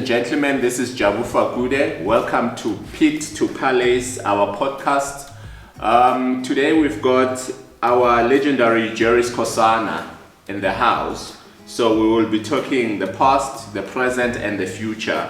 gentlemen, this is Jabu Fagude. Welcome to Picked to Palace, our podcast. Today we've got our legendary Jerry Sikhosana in the house. So we will be talking the past, the present, and the future.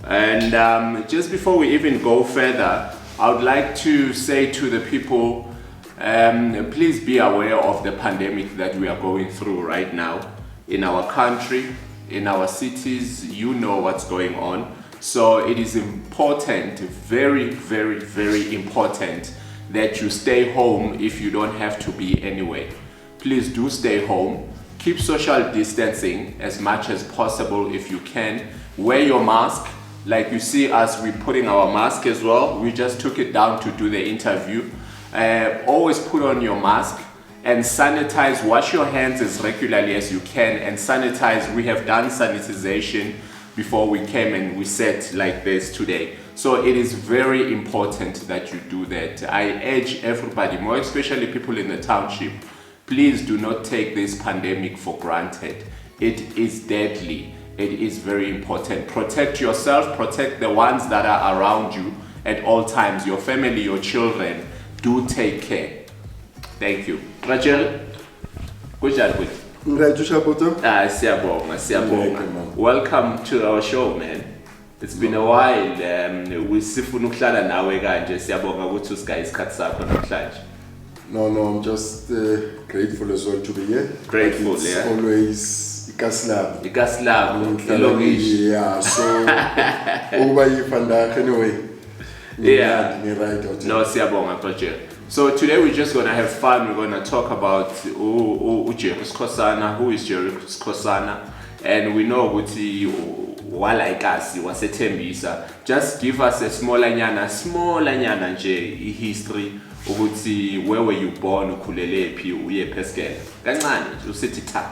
And just before we even go further, I would like to say to the people, please be aware of the pandemic that we are going through right now in our country, in our cities. You know what's going on. So it is important, very, very, very important that you stay home if you don't have to be anywhere. Please do stay home. Keep social distancing as much as possible if you can. Wear your mask. Like you see us, we're putting our mask as well. We just took it down to do the interview. Always put on your mask and sanitize. Wash your hands as regularly as you can and sanitize. We have done sanitization before we came and we sat like this today. So it is very important that you do that. I urge everybody, more especially people in the township, please do not take this pandemic for granted. It is deadly. It is very important. Protect yourself, protect the ones that are around you at all times, your family, your children. Do take care. Thank you. Rachel, siyabonga. Welcome to our show, man. It's been a while. Sifuna ukuhlala nawe kanje. Siyabonga ukuthi usikayi isikhathi sakho namhlanje. No, I'm just grateful as well to be here. Grateful, it's yeah. Always ikaslab. Yeah, so over vandaag anyway. Yeah. Right. No, siyabonga, Rachel. So today we're just gonna have fun. We're gonna talk about Jerry Sikhosana. Who is Jerry Sikhosana? And we know ukuthi walaikasi wasethembisa. Just give us a small nje history ukuthi where were you born, ukhulele phi, uye pheskele. Kancane nje usithi tha.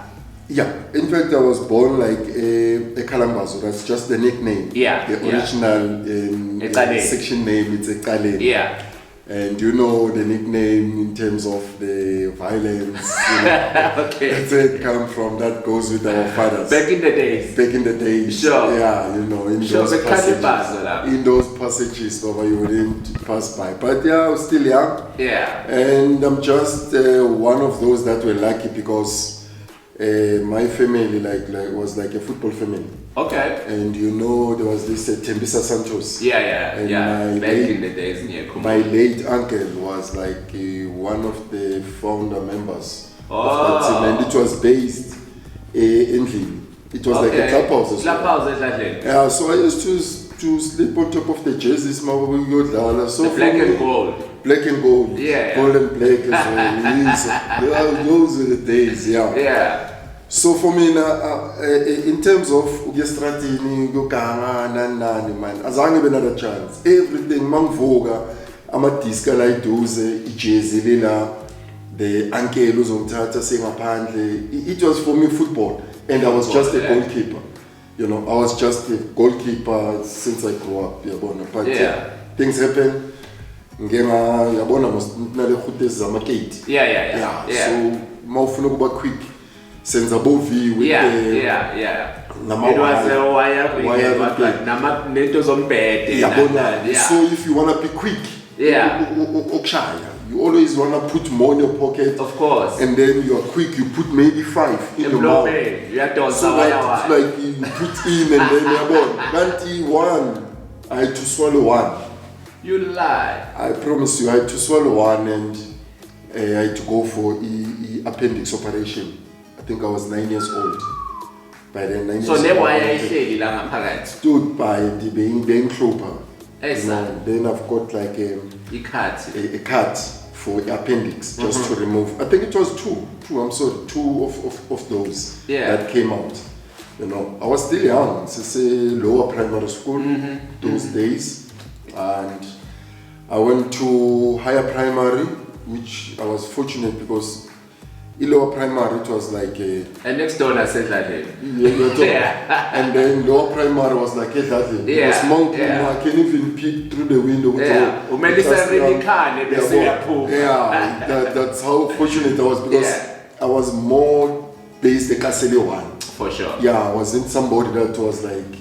Yeah, in fact I was born like a Kalambazo. That's just the nickname. Yeah. The original section name, it's a Kale. Yeah. And you know the nickname in terms of the violence, okay. That's it come from, that goes with our fathers. Back in the days. Sure. Yeah, in those passages where you wouldn't pass by. But yeah, I was still young. Yeah. And I'm just one of those that were lucky because my family was like a football family. Okay. And you know there was this Tembisa Santos. Yeah. Back in the days, my late uncle was like one of the founder members of that team, and it was based in Lille. It was like a clubhouse as well. Yeah, so I used to sleep on top of the jerseys. So the black and gold. Black and gold. Yeah. Gold and black as well. Those were the days, yeah. Yeah. So for me in terms of stratini nani man, azange be another chance. Everything mangivuka amadiska la iduze ijezi lela, the ankle uzongithatha sengaphandle. It was for me football, and I was just a goalkeeper. You know, I was just a goalkeeper since I grew up. But things happen. Yabona mos nale khutezi zamaketi. Yeah. So mawufuna kuba quick. Since above with it was a wire so if you want to be quick, you always want to put more in your pocket, of course, and then you are quick, you put maybe 5 in your mouth, so that like you put in and then one, I had to swallow one. You lie. I promise you, I had to swallow one, and I had to go for appendix operation. I think I was 9 years old. By then, 9 years old. So stood by the being trooper. Then I've got like a cut for appendix just to remove. I think it was two of those that came out. You know, I was still young. It's a lower primary school those days, and I went to higher primary, which I was fortunate because in lower primary it was like and next door I said like and then lower primary was like it was monk. I can even peek through the window. That's how fortunate I was, because I was more based the Kasele one. For sure. Yeah, I wasn't somebody that was like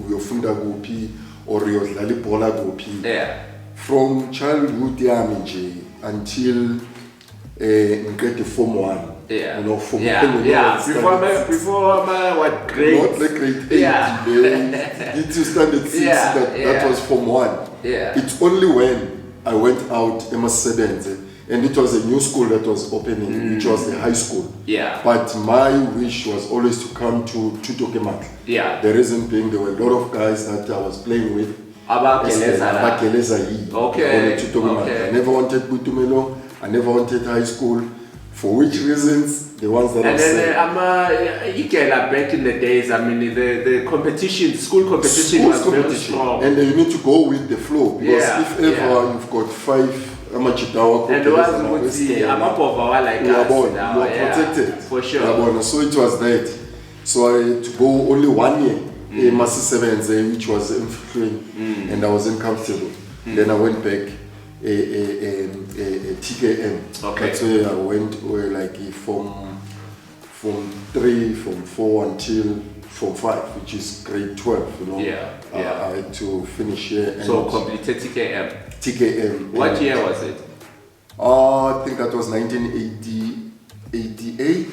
yofunda kuphi or yodlala ibhola kuphi. Yeah. From childhood yami nje until ngiqede form 1. Yeah. You know, form Yeah. 1. Yeah. Before my what grade? Not like grade 8. Yeah. It to standard 6. Yeah, That was form 1. Yeah. It's only when I went out emasebenze and it was a new school that was opening, which was the high school. Yeah. But my wish was always to come to Tutokemat. Yeah. The reason being there were a lot of guys that I was playing with. Abakeleza. Okay. I never wanted Butumelo. I never wanted high school. For which reasons? The ones that and I then Ikela back in the days, I mean the competition, school competition was very strong. And you need to go with the flow because if ever you've got 5 amachitawa and the ones would see Amapova like you are us born, now, you are protected. For sure. You are born. So it was that. So I had to go only 1 year in Masi 7, which was influent, and I wasn't comfortable. Then I went back a TKM. Okay. That's where I went from 3, from 4 until form 5, which is grade 12. You know. Yeah. I had to finish here. And So completed TKM. TKM. What year was it? I think that was 1988,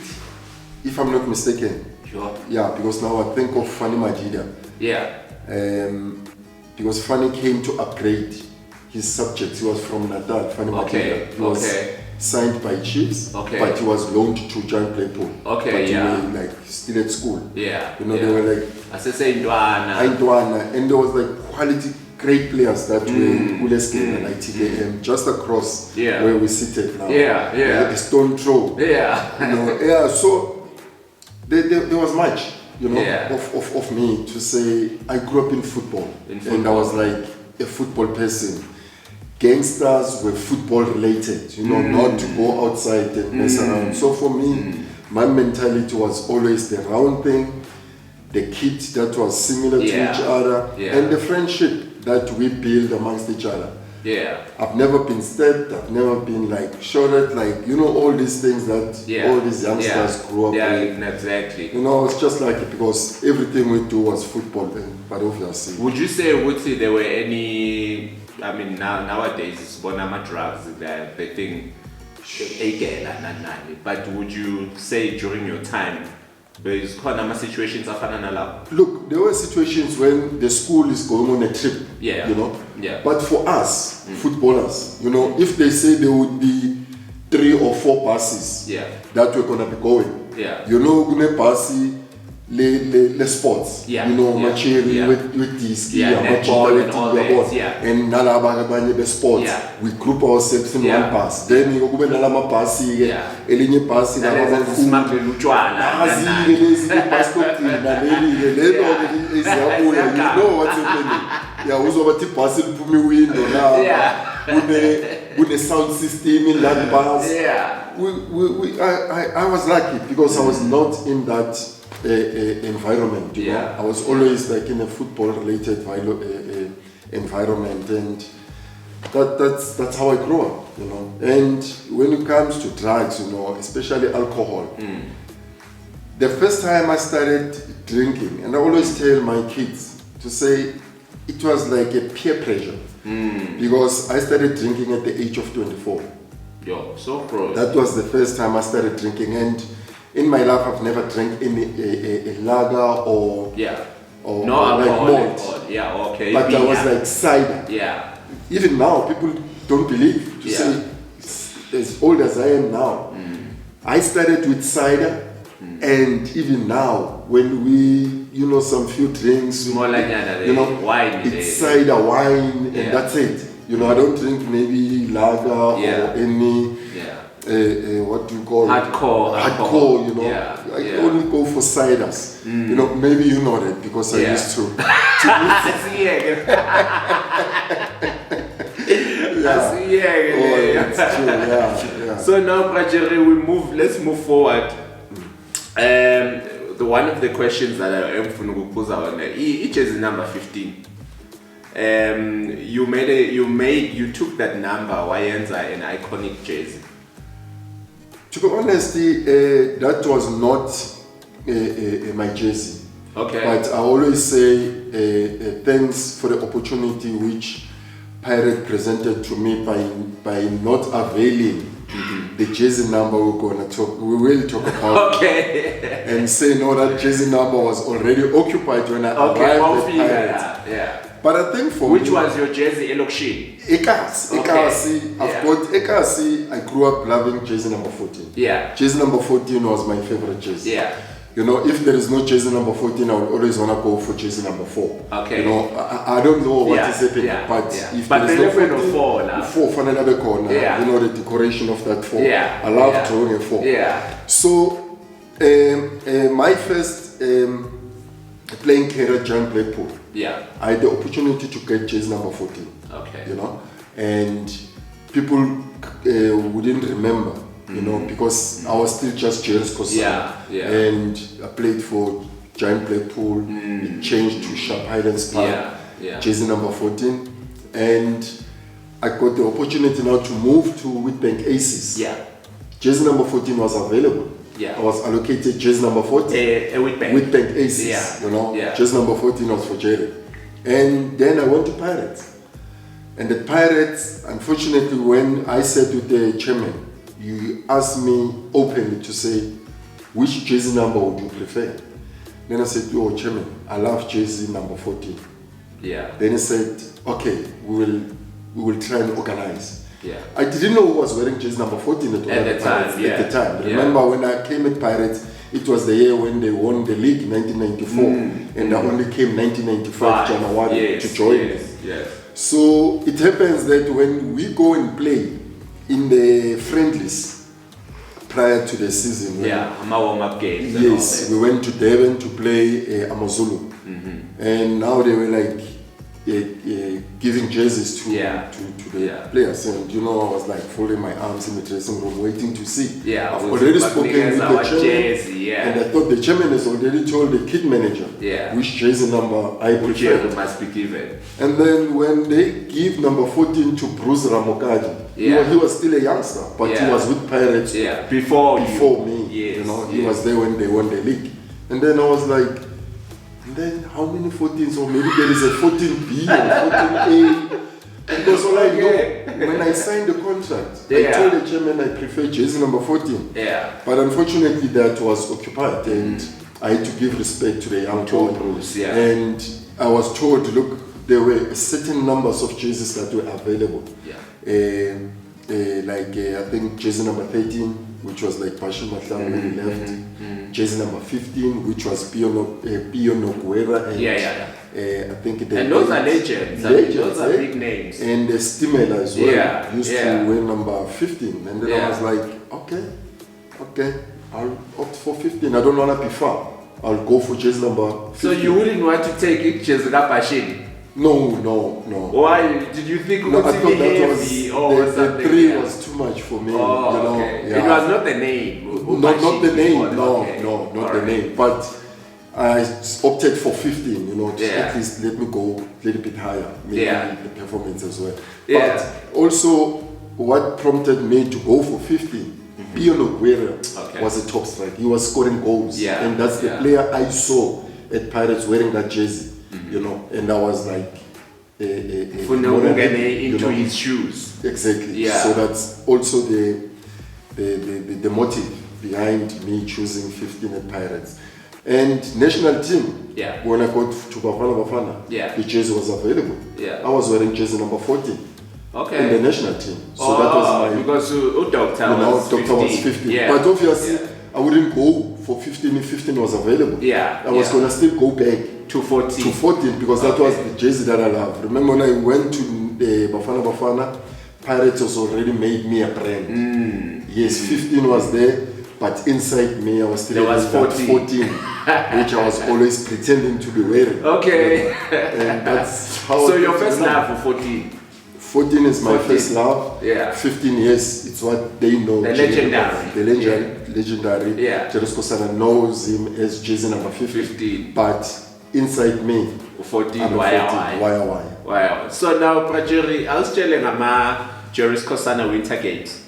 if I'm not mistaken. Sure. Yeah, because now I think of Fanny Majida. Yeah. Because Fanny came to upgrade his subjects. He was from Natal, Fanny Okay. Majida. He was signed by Chiefs, but he was loaned to John Blackpool. Okay, but yeah. He were still at school. Yeah. You know, they were like Indwana. and there was quality great players that were Uleskin and ITKM just across where we seated now. A stone throw. Yeah. So there was much, of me to say I grew up in football. And I was like a football person. Gangsters were football related, not to go outside and mess around. So for me, my mentality was always the round thing, the kit that was similar to each other, and the friendship that we build amongst each other. Yeah. I've never been stabbed, I've never been shot at, all these things that all these youngsters grew up with. Yeah, exactly. It's just because everything we do was football, but obviously. Would you say, there were any, I mean, nowadays it's Bonama drugs, the thing, but would you say during your time, there is situations Look, there were situations when the school is going on a trip, Yeah. But for us, footballers, if they say there would be 3 or 4 passes that we're going to be going, gune passi le sports, machiri with disc, netball and all that, and nalaba abanye be sports, we group ourselves in one pass. Then you go nalama passi, elinye passi na smuggle utshwala. You know what's happening. Uzobathi passi liphuma window now. With the sound system in that bus. I was lucky because I was not in that environment. You know? I was always in a football-related environment, and that's how I grew up. And when it comes to drugs, especially alcohol, the first time I started drinking, and I always tell my kids to say it was like a peer pressure. Because I started drinking at the age of 24. So pro. That was the first time I started drinking, and in my life I've never drank any a lager or no alcohol. Malt. But I was cider. Even now people don't believe to say as old as I am now. I started with cider, and even now when we some few drinks, wine, it's cider, wine, and that's it. I don't drink maybe lager or any what do you call hardcore. I only go for ciders. Maybe you know that because I used to. That's true. So now, Jerry, let's move forward. One of the questions that I am going to pose on each is number 15. You took that number, Wayenza, an iconic jersey. To be honest, that was not my jersey. Okay. But I always say thanks for the opportunity which Pirate presented to me by not availing the jersey number we will talk about. Okay. And say no, that jersey number was already occupied when I arrived at Pirate. Yeah. But I think for which me, was your jersey, Elokshi? Ekasi. I've got Ekasi. I grew up loving jersey number 14. Yeah. Jersey number 14 was my favorite jersey. Yeah. You know, if there is no jersey number 14, I would always want to go for jersey number 4. Okay. You know, I don't know what is happening, but if there is no 4 for another corner, you know, the decoration of that 4. Yeah. I love drawing a 4. Yeah. So, my first playing career joined Blackpool. Yeah. I had the opportunity to get jersey number 14. Okay. You know, and people wouldn't remember. You know, because I was still just Jerry Sikhosana. Yeah. And I played for Giant Blackpool. It changed to Sharp Highlands Park, jersey number 14. And I got the opportunity now to move to Witbank Aces. Yeah. Jersey number 14 was available. Yeah. I was allocated jersey number 14. Witbank Aces. Yeah. You know, yeah. Jersey number 14 was for Jerry. And then I went to Pirates. And the Pirates, unfortunately, when I said to the chairman, you asked me openly to say, which jersey number would you prefer? Then I said, oh, chairman, I love jersey number 14. Yeah. Then he said, okay, we will try and organize. Yeah. I didn't know who was wearing jersey number 14 at the time. Remember when I came at Pirates, it was the year when they won the league in 1994. And I only came 1995 January to join them. Yes. So it happens that when we go and play in the friendlies prior to the season. warm-up games. Yes, we went to Devon to play Amazulu. And now they were like giving jerseys to the players. And you know, I was like folding my arms in the dressing room waiting to see. Yeah, I've already spoken with the chairman. And I thought the chairman has already told the kit manager which jersey number I prefer. Must be given. And then when they give number 14 to Bruce Ramokadi, he was still a youngster, but he was with Pirates before me. You know, he was there when they won the league. And then I was like, and then how many 14s? Or maybe there is a 14B or 14A. Because all I know, when I signed the contract, I told the chairman I prefer jersey number 14. Yeah. But unfortunately that was occupied and I had to give respect to the young boy. Bruce, And I was told, look, there were certain numbers of jerseys that were available. I think jersey number 13, which was like Passion Matlam when he left. Jersey number 15, which was Pio Noguera. And I think and those are legends. Those are big names. And the Stimela as well used to wear number 15. And then I was like, okay, I'll opt for 15. I don't want to be far. I'll go for jersey number 15. So you wouldn't want to take it jersey Passion? No. Why? Did you think I thought that was the 3 was too much for me. Oh, you know, okay. It was not the name. Not the name. No, not the name. But I opted for 15. You know, just at least let me go a little bit higher. Maybe the performance as well. But also, what prompted me to go for 15? Pio Noguera was a top striker. He was scoring goals, and that's the player I saw at Pirates wearing that jersey. You know, and I was like, into his shoes. Exactly. So that's also the motive behind me choosing 15 at Pirates. And national team, when I got to Bafana, the jersey was available. I was wearing jersey number 14 in the national team. So that was my... Because Doctor was 15. But obviously, I wouldn't go for 15 if 15 was available. I was going to still go back to 14 because that was the jersey that I love. Remember when I went to the Bafana, Pirates also already made me a brand. Yes, 15 was there, but inside me I was still 14, which I was always pretending to be wearing. Okay. And that's how. So your first love for 14? 14 is my first love. 15 years, it's what they know. The legendary. The legendary. Jerry Sikhosana knows him as jersey number 15. But inside me, 14. Why? So now, Jerry, I was telling Jerry Sikhosana Winter Games.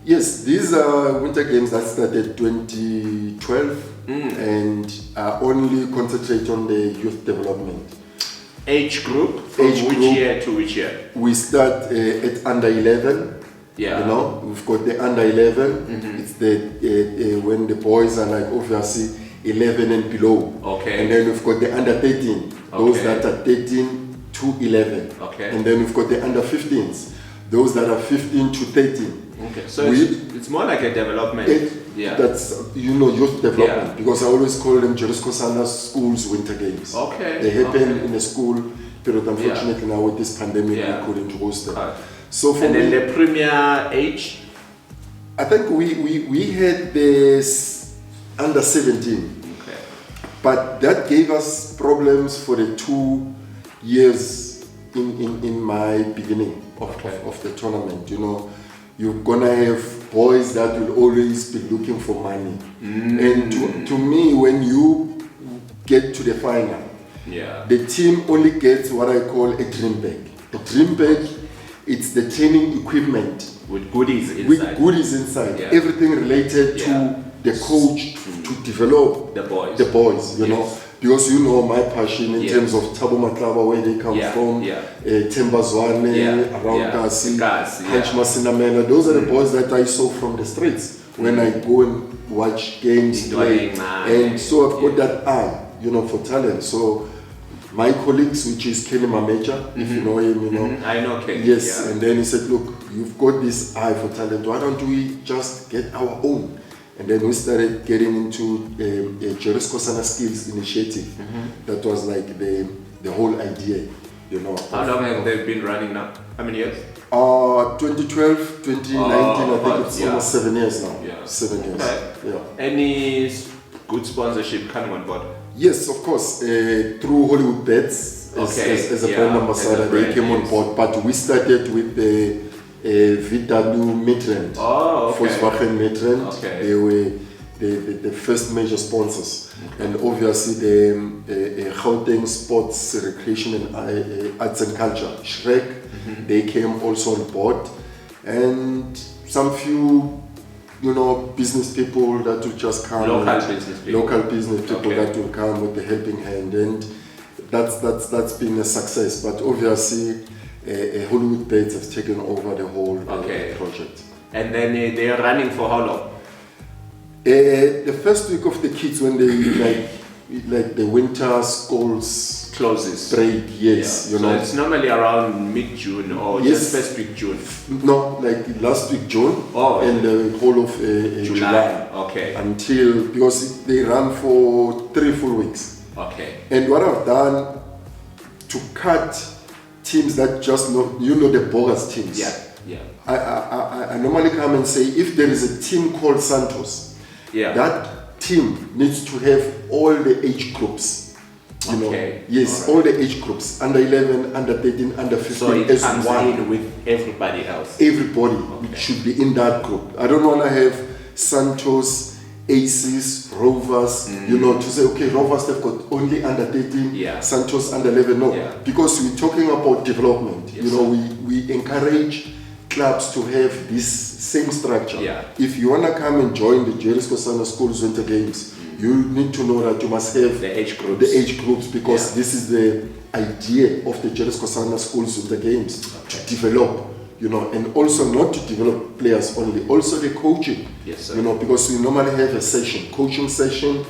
Yes, these are winter games that started 2012 and only concentrate on the youth development. Age group? From Age which group. year to which year? We start at under 11. Yeah. You know, we've got the under 11. It's the when the boys are like obviously 11 and below. Okay. And then we've got the under 13. Those Okay. that are 13 to 11. Okay. And then we've got the under 15s. Those that are 15 to 13. Okay. So it's more like a development. That's youth development, because I always call them Jerry Sikhosana schools winter games. Okay. They happen in a school, but unfortunately now with this pandemic we couldn't host them. Okay. So for and then me, the premier age? I think we had this under 17, Okay. but that gave us problems for the 2 years in my beginning of the tournament. You know, you're gonna have boys that will always be looking for money, and to me, when you get to the final, the team only gets what I call a dream bag. A dream bag, it's the training equipment with goodies inside. With goodies inside, everything related to the coach to develop the boys, you know. Because you know my passion in terms of Thabo Matlaba, where they come from, Themba Zwane, around Kasi, Punch Masinamela. Those are the boys that I saw from the streets when I go and watch games play. And so I've got that eye, you know, for talent. So my colleagues, which is Kenny Mamecha, if you know him, you know. I know Kenny. Yes, and then he said, look, you've got this eye for talent. Why don't we just get our own? And then we started getting into a Jerry Sikhosana Skills Initiative. That was like the whole idea, you know. How long have they been running now? How many years? 2012, 2019, I think it's almost 7 years now. 7 years. Okay. Yeah. Any good sponsorship coming on board? Yes, of course. Through Hollywood Bets as a brand ambassador, they came on board. But we started with the VW Midrand, Volkswagen Midrand. They were the first major sponsors, and obviously the Gauteng Sports Recreation and Arts and Culture, Shrek, they came also on board, and some few, you know, business people that will just come, local business people that will come with the helping hand, and that's been a success. But obviously Hollywood Bets have taken over the whole project. And then they are running for how long? The first week of the kids, when they like the winter schools closes break, yes, you know. So it's normally around mid-June or just first week June? No, like last week June and the whole of July. Okay. Until, because they run for 3 full weeks. Okay. And what I've done to cut teams that just know, you know, the bogus teams. I normally come and say, if there is a team called Santos, that team needs to have all the age groups. You know, yes, all the age groups, under 11, under 13, under 15, so it comes in with everybody else. Everybody should be in that group. I don't want to have Santos, Aces, Rovers, you know, to say, okay, Rovers, they've got only under 13, Santos under 11. No, because we're talking about development. You know, we encourage clubs to have this same structure. If you want to come and join the Jerry Sikhosana Schools Winter Games, you need to know that you must have the age groups, because this is the idea of the Jerry Sikhosana Schools Winter Games, to develop, you know, and also not to develop players only, also the coaching, you know, because we normally have a session, coaching session,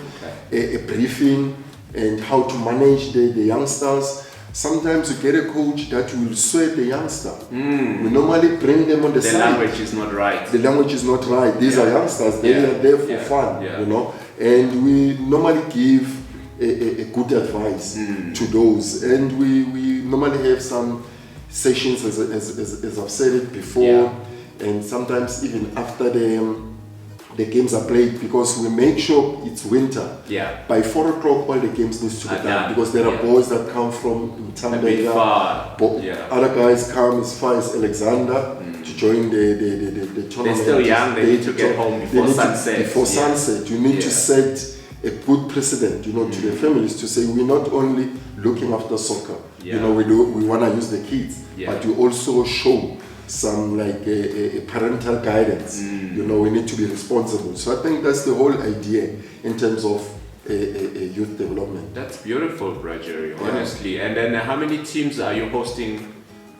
a briefing, and how to manage the youngsters. Sometimes you get a coach that will sweat the youngster. We normally bring them on the side. The language is not right. The language is not right. These are youngsters. They are there for fun, you know. And we normally give a good advice to those. And we normally have some sessions, as I've said it before, and sometimes even after the games are played, because we make sure it's winter. By 4 o'clock, all the games need to be done, because there are boys that come from Mtambela. Other guys come as far as Alexander to join the tournament. They're still young, they need to get home before sunset. Before sunset, you need to set a good precedent, you know, to the families, to say we're not only looking after soccer. You know, we want to use the kids, but you also show some like a parental guidance. You know, we need to be responsible. So I think that's the whole idea in terms of a youth development. That's beautiful, Jerry, honestly. And then how many teams are you hosting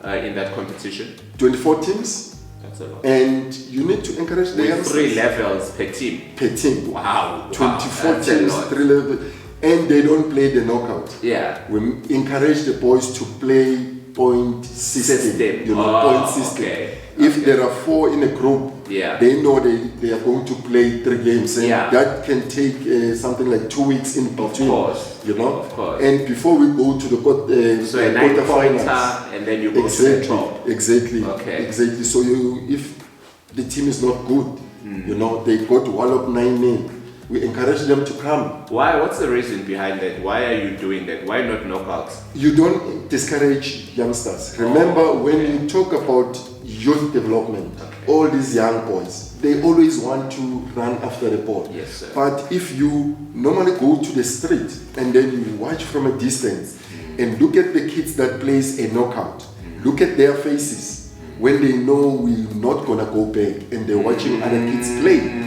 in that competition? 24 teams. That's a lot. And you need to encourage the youngsters. 3 levels per team. Per team. Wow. 24 teams, 3 levels. And they don't play the knockout. Yeah. We encourage the boys to play point system. You know, point system. Okay. If there are 4 in a group, they know they are going to play 3 games, and that can take something like 2 weeks in between. Of course. You know. Of course. And before we go to the so a 9-pointer, and then you go to the top. Exactly. Okay. Exactly. So if the team is not good, you know, they got to wallop 9-0. We encourage them to come. Why? What's the reason behind that? Why are you doing that? Why not knockouts? You don't discourage youngsters. Remember, when you talk about youth development, all these young boys, they always want to run after the ball. Yes, sir. But if you normally go to the street and then you watch from a distance and look at the kids that plays a knockout, look at their faces when they know we're not gonna go back and they're watching other kids play.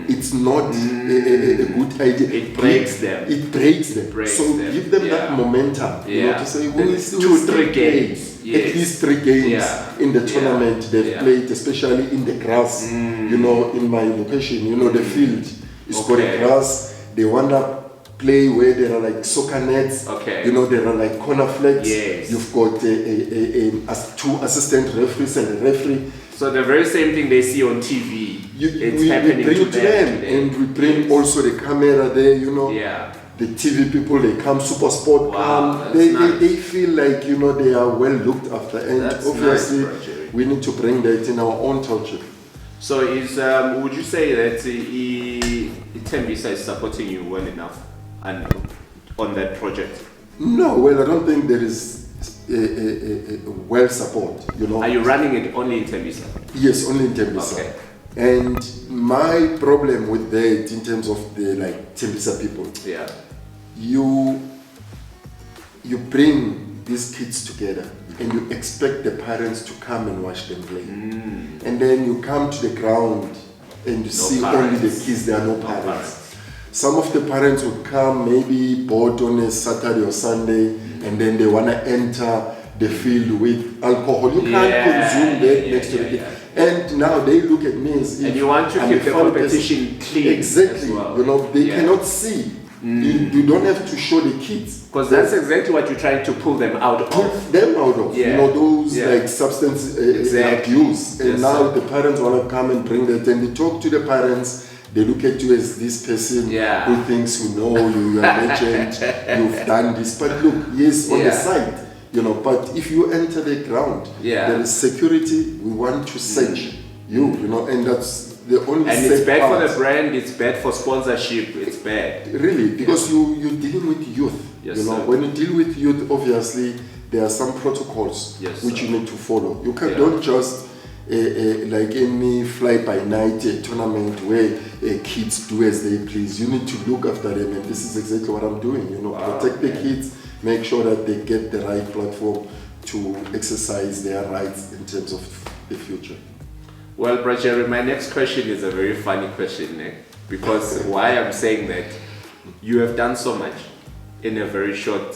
It's not a good idea. It breaks them. It breaks them. So give them that momentum. You know, to say, who is 2-3 games. At least 3 games in the tournament they've played, especially in the grass. You know, in my location, you know, the field is got a grass. They want to play where there are like soccer nets. You know, there are like corner flags. You've got 2 assistant referees and a referee. So the very same thing they see on TV, it's happening we bring to them today. And we bring also the camera there, you know. The TV people, they come, Super Sport come. They feel like, you know, they are well looked after. And obviously, we need to bring that in our own culture. So would you say that Tembisa is supporting you well enough and on that project? No, well, I don't think there is a well support, you know. Are you running it only in Tembisa? Yes, only in Tembisa. And my problem with that, in terms of the like Tembisa people, you bring these kids together and you expect the parents to come and watch them play, and then you come to the ground and you see only the kids. There are no parents. Some of the parents would come maybe bored on a Saturday or Sunday, and then they want to enter the field with alcohol. You can't consume that next to the kid. And now they look at me as if and you want to keep the competition clean. Exactly. As well. You know, they cannot see. You don't have to show the kids. Because that's exactly what you're trying to pull them out of. Pull them out of. You know, those like substance abuse. And now the parents want to come and bring that, and they talk to the parents. They look at you as this person who thinks you know, you are a legend, you've done this. But look, yes, on the side, you know, but if you enter the ground, there is security. We want to search you know, and that's the only and it's bad for the brand, it's bad for sponsorship, it's bad. Really, because you're dealing with youth. You know, when you deal with youth, obviously, there are some protocols which you need to follow. You don't just like any fly-by-night tournament where kids do as they please. You need to look after them, and this is exactly what I'm doing. You know, protect the kids, make sure that they get the right platform to exercise their rights in terms of the future. Well, Jerry, my next question is a very funny question, because why I'm saying that, you have done so much in a very short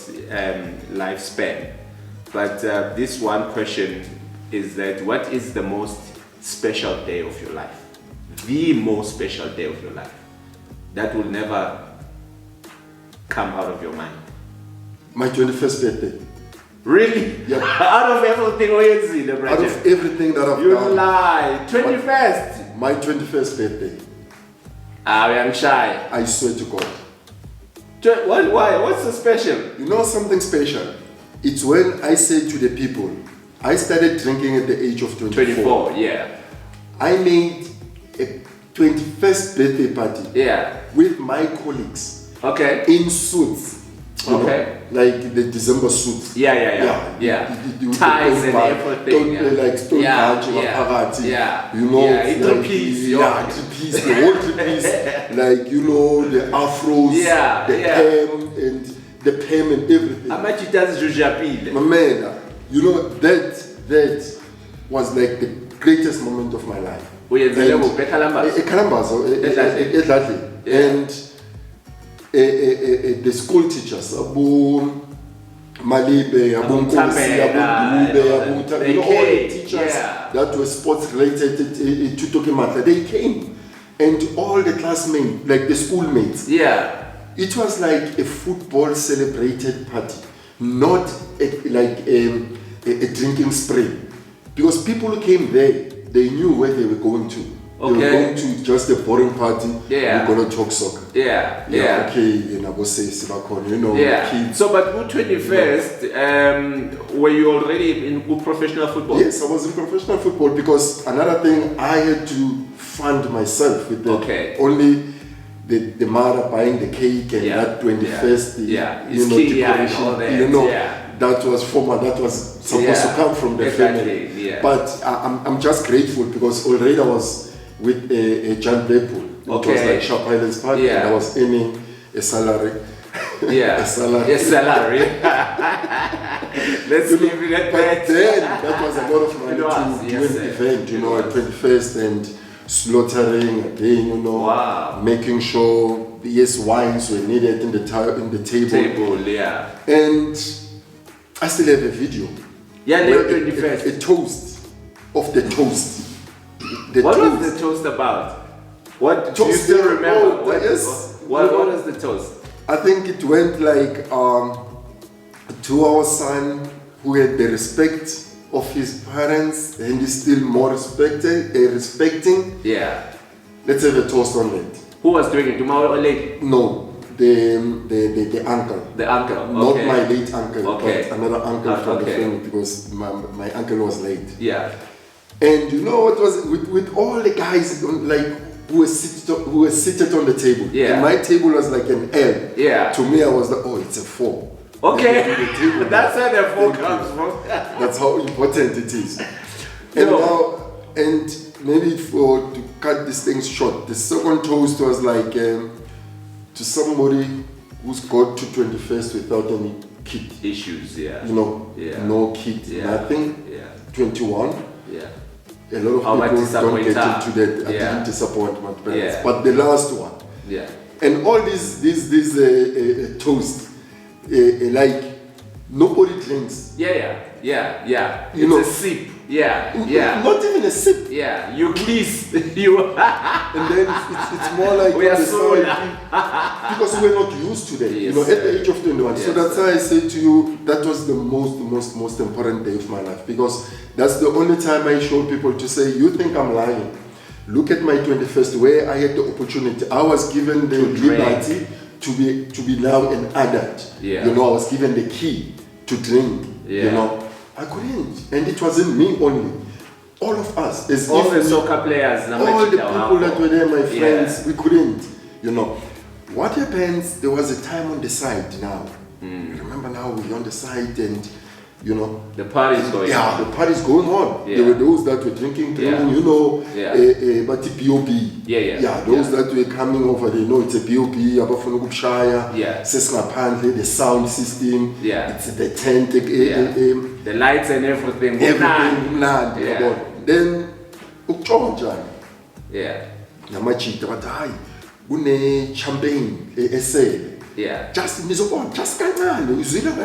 lifespan. But this one question is that, what is the most special day of your life? The most special day of your life that will never come out of your mind? My 21st birthday. Really? Yeah. Out of everything, out of everything that I've done. You lie. 21st. My 21st birthday. I'm shy. I swear to God. What? Why? What's so special? You know something special? It's when I say to the people, I started drinking at the age of 24. 24, yeah. I made a 21st birthday party with my colleagues. Okay. In suits. You know, like the December suits. Yeah. Ties and everything. Like stone party. You know, like, trapeze. Trapeze, the whole trapeze. Like, you know, the afros, the perm and everything. How much it does Jujapil? My man, you know, that was like the greatest moment of my life. Uyenzele kuphi eColumbus? eColumbus, Edladley. And the school teachers, Abu Malibe, Abu Nkosi, Abu Dube, all the teachers that were sports related to Tokimata, they came. And all the classmates, like the schoolmates. Yeah. It was like a football celebrated party, not like a drinking spree. Because people who came there, they knew where they were going to. They were going to just a boring party. Yeah. We're going to talk soccer. Yeah. Okay, you know, kids. So, but who 21st, were you already in professional football? Yes, I was in professional football because another thing, I had to fund myself with the only the mother buying the cake and that 21st, decoration, that was formal, that was supposed to come from the family. Yeah. But I'm just grateful because already I was with a John Blackpool. It was like Sharp Islands Party and I was earning a salary. Yeah. a salary. Let's leave it at that. But then that was a lot of money to do an event, at 21st and slaughtering again, making sure wines were needed in the table. And I still have a video. Yeah, the 21st. A toast of the toast. What was the toast about? What do you still remember? What was the toast? I think it went like to our son who had the respect of his parents and is still more respecting. Yeah. Let's have a toast on that. Who was doing it? Tomorrow or late? No, the uncle. The uncle. Not my late uncle, but another uncle from the okay. family because my uncle was late. Yeah. And you know what was with all the guys like who were seated on the table. Yeah. And my table was like an L. Yeah. To me, I was like, it's a 4. Okay. That's where the 4 comes from. That's how important it is. And now, and maybe to cut these things short, the second toast was like to somebody who's got to 21st without any kid. Issues, no kid, nothing. 21. Yeah. A lot of people don't get into that. I didn't disappoint my parents. But the last one. Yeah. And all these toast, like nobody drinks. Yeah. It's a sip. Not even a sip. Yeah. You kiss. You. And then it's more like we are so because we're not used to that. Yes, at the age of 21. Yes, so that's why I say to you that was the most important day of my life because that's the only time I show people to say, you think I'm lying. Look at my 21st where I had the opportunity. I was given the liberty to be now an adult. Yeah. I was given the key to drink. Yeah. I couldn't. And it wasn't me only. All of us. All the soccer players. All the people that were there, my friends, we couldn't. What happens, there was a time on the side now. Remember now we're on the side and the party's going on. The party's going on. There were those that were drinking, but the BOB. Those that were coming over, they know it's a BOB, abafuna ukubushaya, sesingaphandle, the sound system, it's the tent, the lights and everything. Then ukutshontsha. Namajita bathi hayi kune champagne esele. Yeah. Just kancane uzwile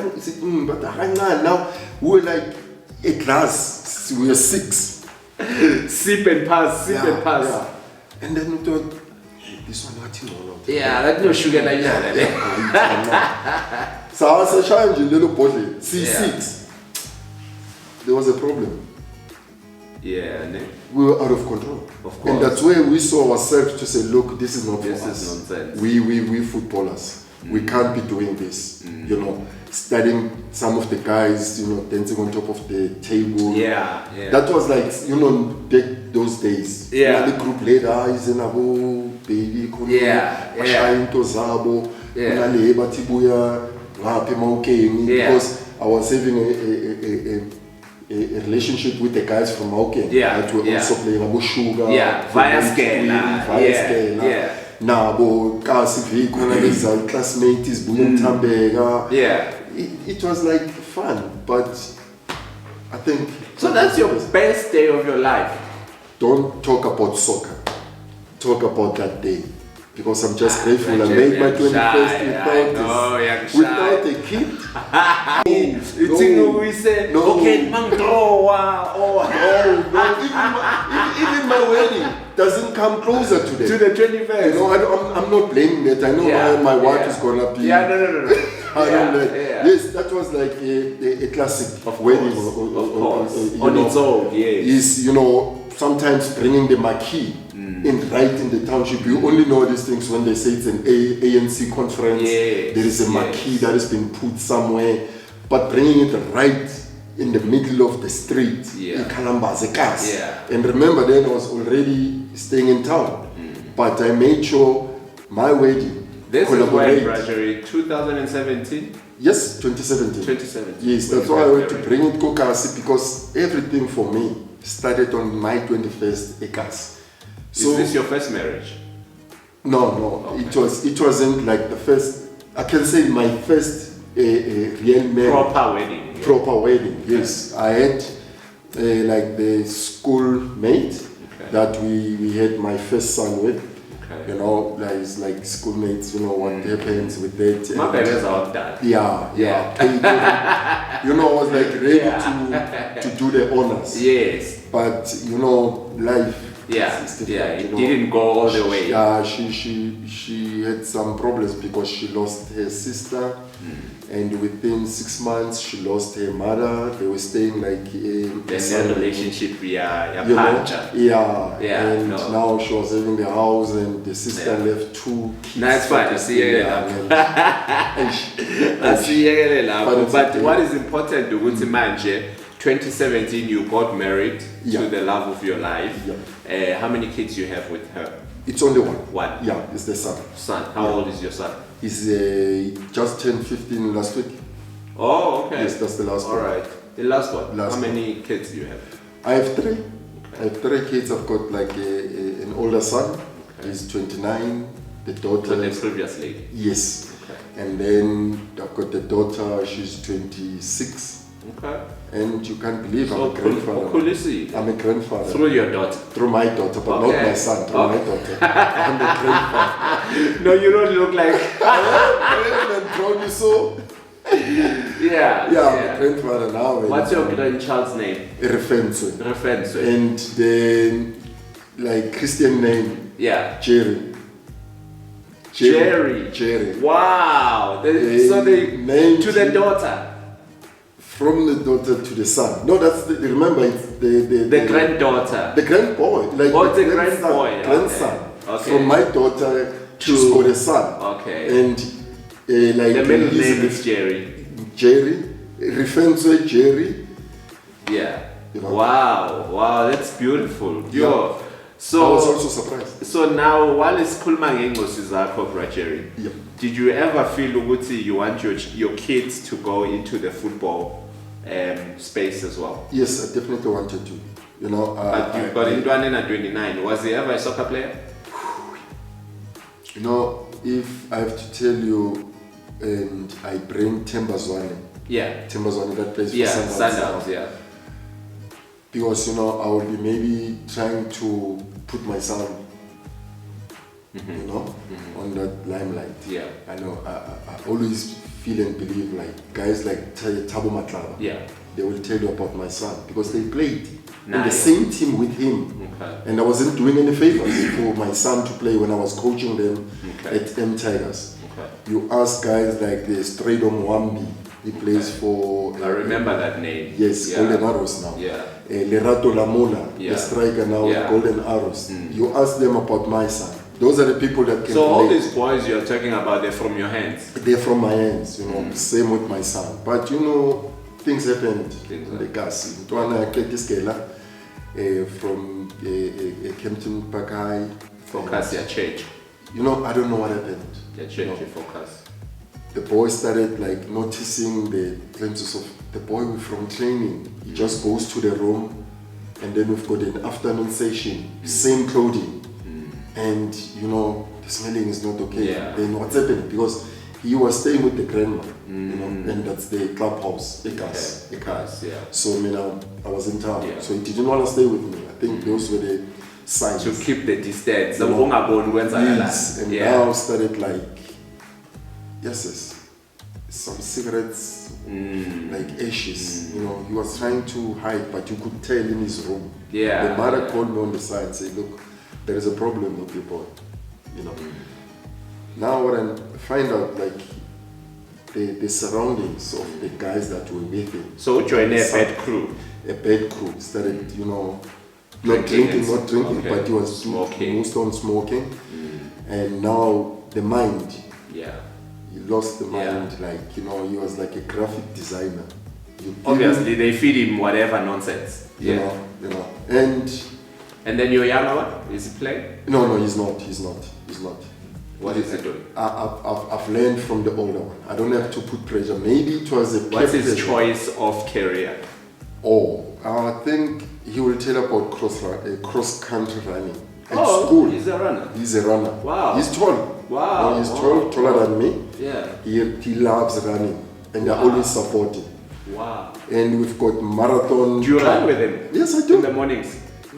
but kancane. Now we were like a glass, we were 6. Sip and pass. And then we thought, hey, this one what you that no sugar like that. So I was a little bottle C6. There was a problem. Yeah, we were out of control. Of course. And that's where we saw ourselves to say, look, this is not for us. This is nonsense. We footballers. We can't be doing this. Studying some of the guys, dancing on top of the table. Yeah. That was like, those days. Yeah. The group leaders and abo baby because I was having a relationship with the guys from Mauken that were also playing abo Sugar. Via Scala. Nabo kasi khona lezi classmates Buya Ntambeka. It was like fun, but I think So that's your best day of your life. Don't talk about soccer. Talk about that day. Because I'm just grateful I made my 21st without a kid. You think we say, okay, man, draw. Even my wedding doesn't come closer to that. To the 21st. You know, I'm not blaming that. I know my wife is gonna be. Yeah, no. Yes, that was like a classic wedding. Of course. On its own, yes. Is, you know, sometimes bringing the marquee right in the township. You only know these things when they say it's an ANC conference. Yes, there is a marquee that has been put somewhere, but bringing it right in the middle of the street in Kalambazi. And remember, then I was already staying in town, but I made sure my wedding. This is when graduated 2017. Yes, 2017. 2017. Yes, that's why I went to bring it Kokasi, because everything for me started on my 21st Ekasi. So, is this your first marriage? No. Okay. It wasn't like the first. I can say my first real marriage. Proper wedding. Yeah. Proper wedding. Yes, I had like the schoolmate that we had my first son with. You know, like schoolmates. You know what happens with that. My parents are all done. Yeah. You know, I was like ready to do the honors. Yes. But you know, life. It didn't go all the way. Yeah, she had some problems because she lost her sister, and within 6 months she lost her mother. They were staying like in a relationship. And now she was having the house, and the sister left 2 kids. That's fine. I see you. But what is important to Manje? 2017, you got married to the love of your life. How many kids you have with her? It's only one. One? Yeah, it's the son. How old is your son? He's just turned 15 last week. Oh, okay. Yes, that's the last one. All right. The last one. How many kids do you have? I have 3. Okay. I have 3 kids. I've got like an older son. He's 29. The daughter. So the previous lady? Yes. Okay. And then I've got the daughter. She's 26. Okay. And you can't believe I'm a grandfather. I'm a grandfather. Through your daughter? Through my daughter, but not my son. Through my daughter. I'm a grandfather. No, you don't look like. I'm a grandfather now. What's your grandchild's name? Refenswe. And the Christian name? Jerry. Wow. So they named to the daughter. From the daughter to the son. No, that's remember it's the granddaughter. The grandboy. Like the grandboy. Grandson. Okay. From my daughter to the son. Okay. And like the middle name is Jerry. Refenswe Jerry. Yeah. You know? Wow, that's beautiful. So I was also surprised. So now, while it's Jerry, did you ever feel you want your kids to go into the football space as well? Yes, I definitely wanted to. You know, but you got in 29. Was he ever a soccer player? You know, if I have to tell you, and I bring Tembazwane. Tembazwane, that plays for Sundowns. Because you know, I would be maybe trying to put my son, you know, on that limelight. I know. I always feel and believe like guys like Thabo Matlaba. They will tell you about my son because they played in the same team with him, and I wasn't doing any favors for my son to play when I was coaching them at M Tigers. You ask guys like the Stradom Wambi. He plays for. I remember that name. Yes, Golden Arrows now. Lerato Lamola, the striker now with Golden Arrows. You ask them about my son. Those are the people that can. So all these boys you're talking about, they're from your hands. They're from my hands, you know. Same with my son. But you know, things happened in the gas. Tuana Ketiskeila from Kempton Park High. Focus your church. You know, I don't know what happened. Your church, focus. The boy started like noticing the glimpses of the boy from training. He just goes to the room, and then we've got an afternoon session, same clothing, and you know the smelling is not okay. Then what's happening? Because he was staying with the grandma, you know, and that's the clubhouse, the gas. Yeah. So I was in town, Yeah. so he didn't want to stay with me. I think those were the signs. To keep the distance. You know, Yes. and now started like, some cigarettes, like ashes. You know, he was trying to hide, but you could tell in his room. Yeah. The mother called me on the side and said, "Look, there is a problem with your boy." You know. Now when I find out like the surroundings of the guys that were with him. So joined a bad crew. A bad crew started, you know, Drinking not drinking, okay. but he was Smoking. most on smoking. And now the mind. Yeah. He lost the mind, like, you know, he was like a graphic designer. You give Obviously, him, they feed him whatever nonsense. you know. And then your younger one, is he playing? no, he's not. What is he doing? I've learned from the older one. I don't have to put pressure. Maybe it was a What's peer his pressure. choice of career? I think he will tell about cross country running at Oh, school. he's a runner. He's a runner. Wow. He's tall. Wow. No, he's taller than me. Yeah. He loves running, and I always support him. Wow. And we've got marathon. Do you run with him? Yes, I In do. the mornings?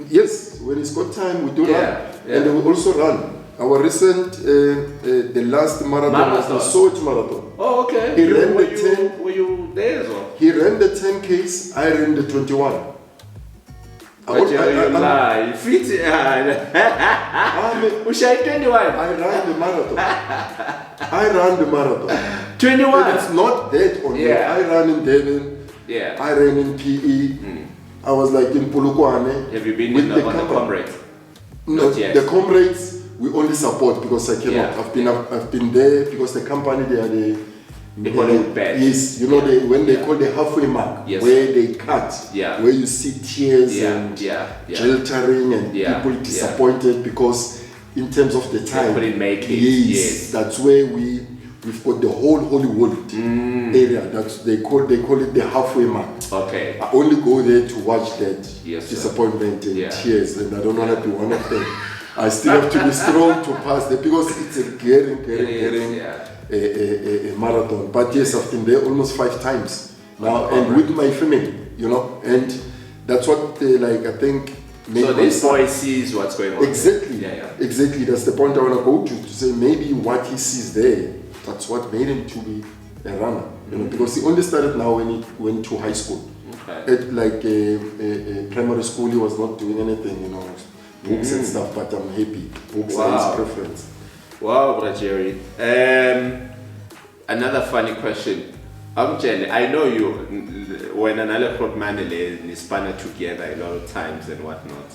Yes, when he's got time, we do Yeah, run. yeah. And we also run. Our recent, the last marathon was the Soch marathon. Oh, okay. He ran the 10. Were you there as well? He ran the 10Ks, I ran the 21. But you lie. Fit. Ushai 21. I ran the marathon. 21. And it's not that only. Yeah. I ran in Devon. Yeah. I ran in PE. I was like in Polokwane. Have you been with on the comrades? No, Not yet. the comrades we only support because I cannot. Yeah. I've been there because the company they are They call it badge. Yes, you know when they call the halfway mark, Yes. where they cut, Yeah. where you see tears and sheltering and people disappointed because in terms of the time, couldn't make it. Yes, that's where we've got the whole Hollywood area. They call it the halfway mark. Okay. I only go there to watch that Yes, sir. disappointment and tears, and I don't want to be one of them. I still have to be strong to pass there because it's a getting a marathon. But yes, I've been there almost 5 times now, and with my family, you know, and that's what I think. So this boy sees what's going on. Exactly. Exactly. That's the point I want to go to say maybe what he sees there, that's what made him to be a runner. You know, because he only started now when he went to high school. Okay. At primary school, he was not doing anything, you know, books and stuff. But I'm happy. Books are his preference. Wow, Brother Jerry. Another funny question. Jenny, I know you when another club manele span together a lot of times and whatnot.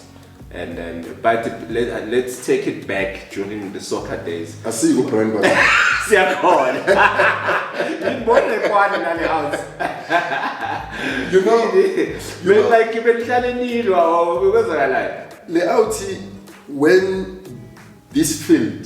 And then, but let's take it back during the soccer days. I see you, Brian. Siyakhona. Ngibone kwani nale house. You know, like benihlale nilwa because Leauti, when this field,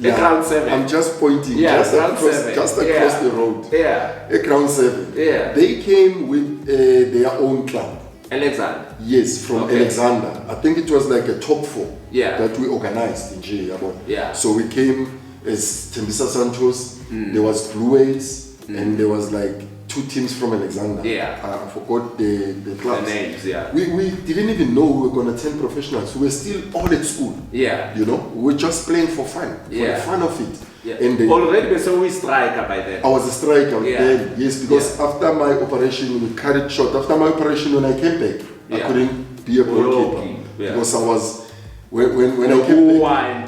ground 7. I'm just pointing, just across the road. Yeah. At ground 7. Yeah. They came with their own club. Alexander. Yes, from Alexander. I think it was like a top 4 that we organized in J. Yeah. So we came as Tembisa Santos, there was Blue Aids, and there was like 2 teams from Alexander. Yeah. I forgot the clubs. The names, yeah. We didn't even know we were going to turn professionals. We were still all at school. Yeah. You know, we were just playing for fun, for the fun of it. Yeah. And already so we striker by then. I was a striker then, yes, because after my operation, we carried short. After my operation, when I came back, I couldn't be a goalkeeper because I was when I came back.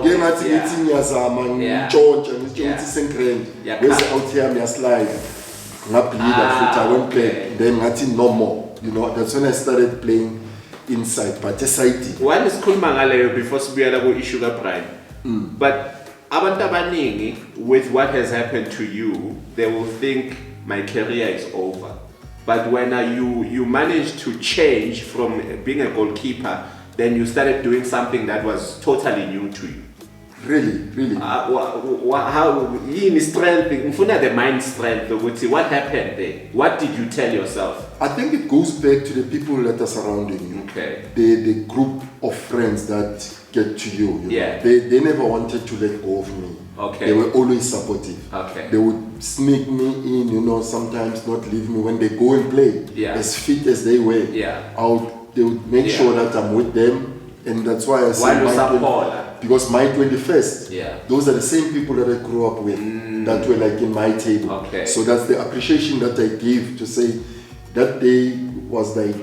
Game at meeting Yazama, George, and George Senkrend. Where's out here, me slide. I went back. Then nothing no more. You know, that's when I started playing inside, but SIT. One is cool mangale before Sibuyela go issue the prime. But abantu abaningi, with what has happened to you, they will think my career is over. But when you managed to change from being a goalkeeper, then you started doing something that was totally new to you. Really. How in strength, the mind strength, what happened there? What did you tell yourself? I think it goes back to the people that are surrounding you. Okay. The group of friends that get to you. You Yeah. know? They never wanted to let go of me. Okay. They were always supportive. Okay. They would sneak me in, you know, sometimes not leave me when they go and play. Yeah. As fit as they were. Yeah. They would make Yeah. sure that I'm with them. And that's why I say because my 21st, yeah. those are the same people that I grew up with that were like in my table. Okay. So that's the appreciation that I give to say that day was like,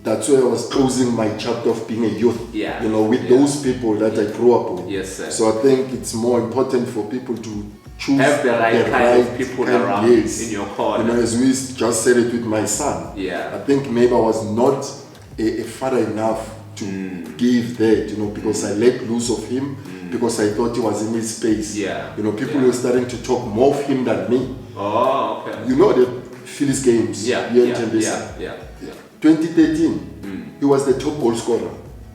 that's where I was closing my chapter of being a youth, yeah. you know, with those people that I grew up with. Yes, sir. So I think it's more important for people to choose have the right kind of people around yes. in your corner. You know, as we just said it with my son. Yeah. I think maybe I was not a father enough to give that, you know, because I let loose of him because I thought he was in his space. Yeah. You know, people were starting to talk more of him than me. Oh, okay. You know the Phillies games here in Tembisa. 2013, he was the top goal scorer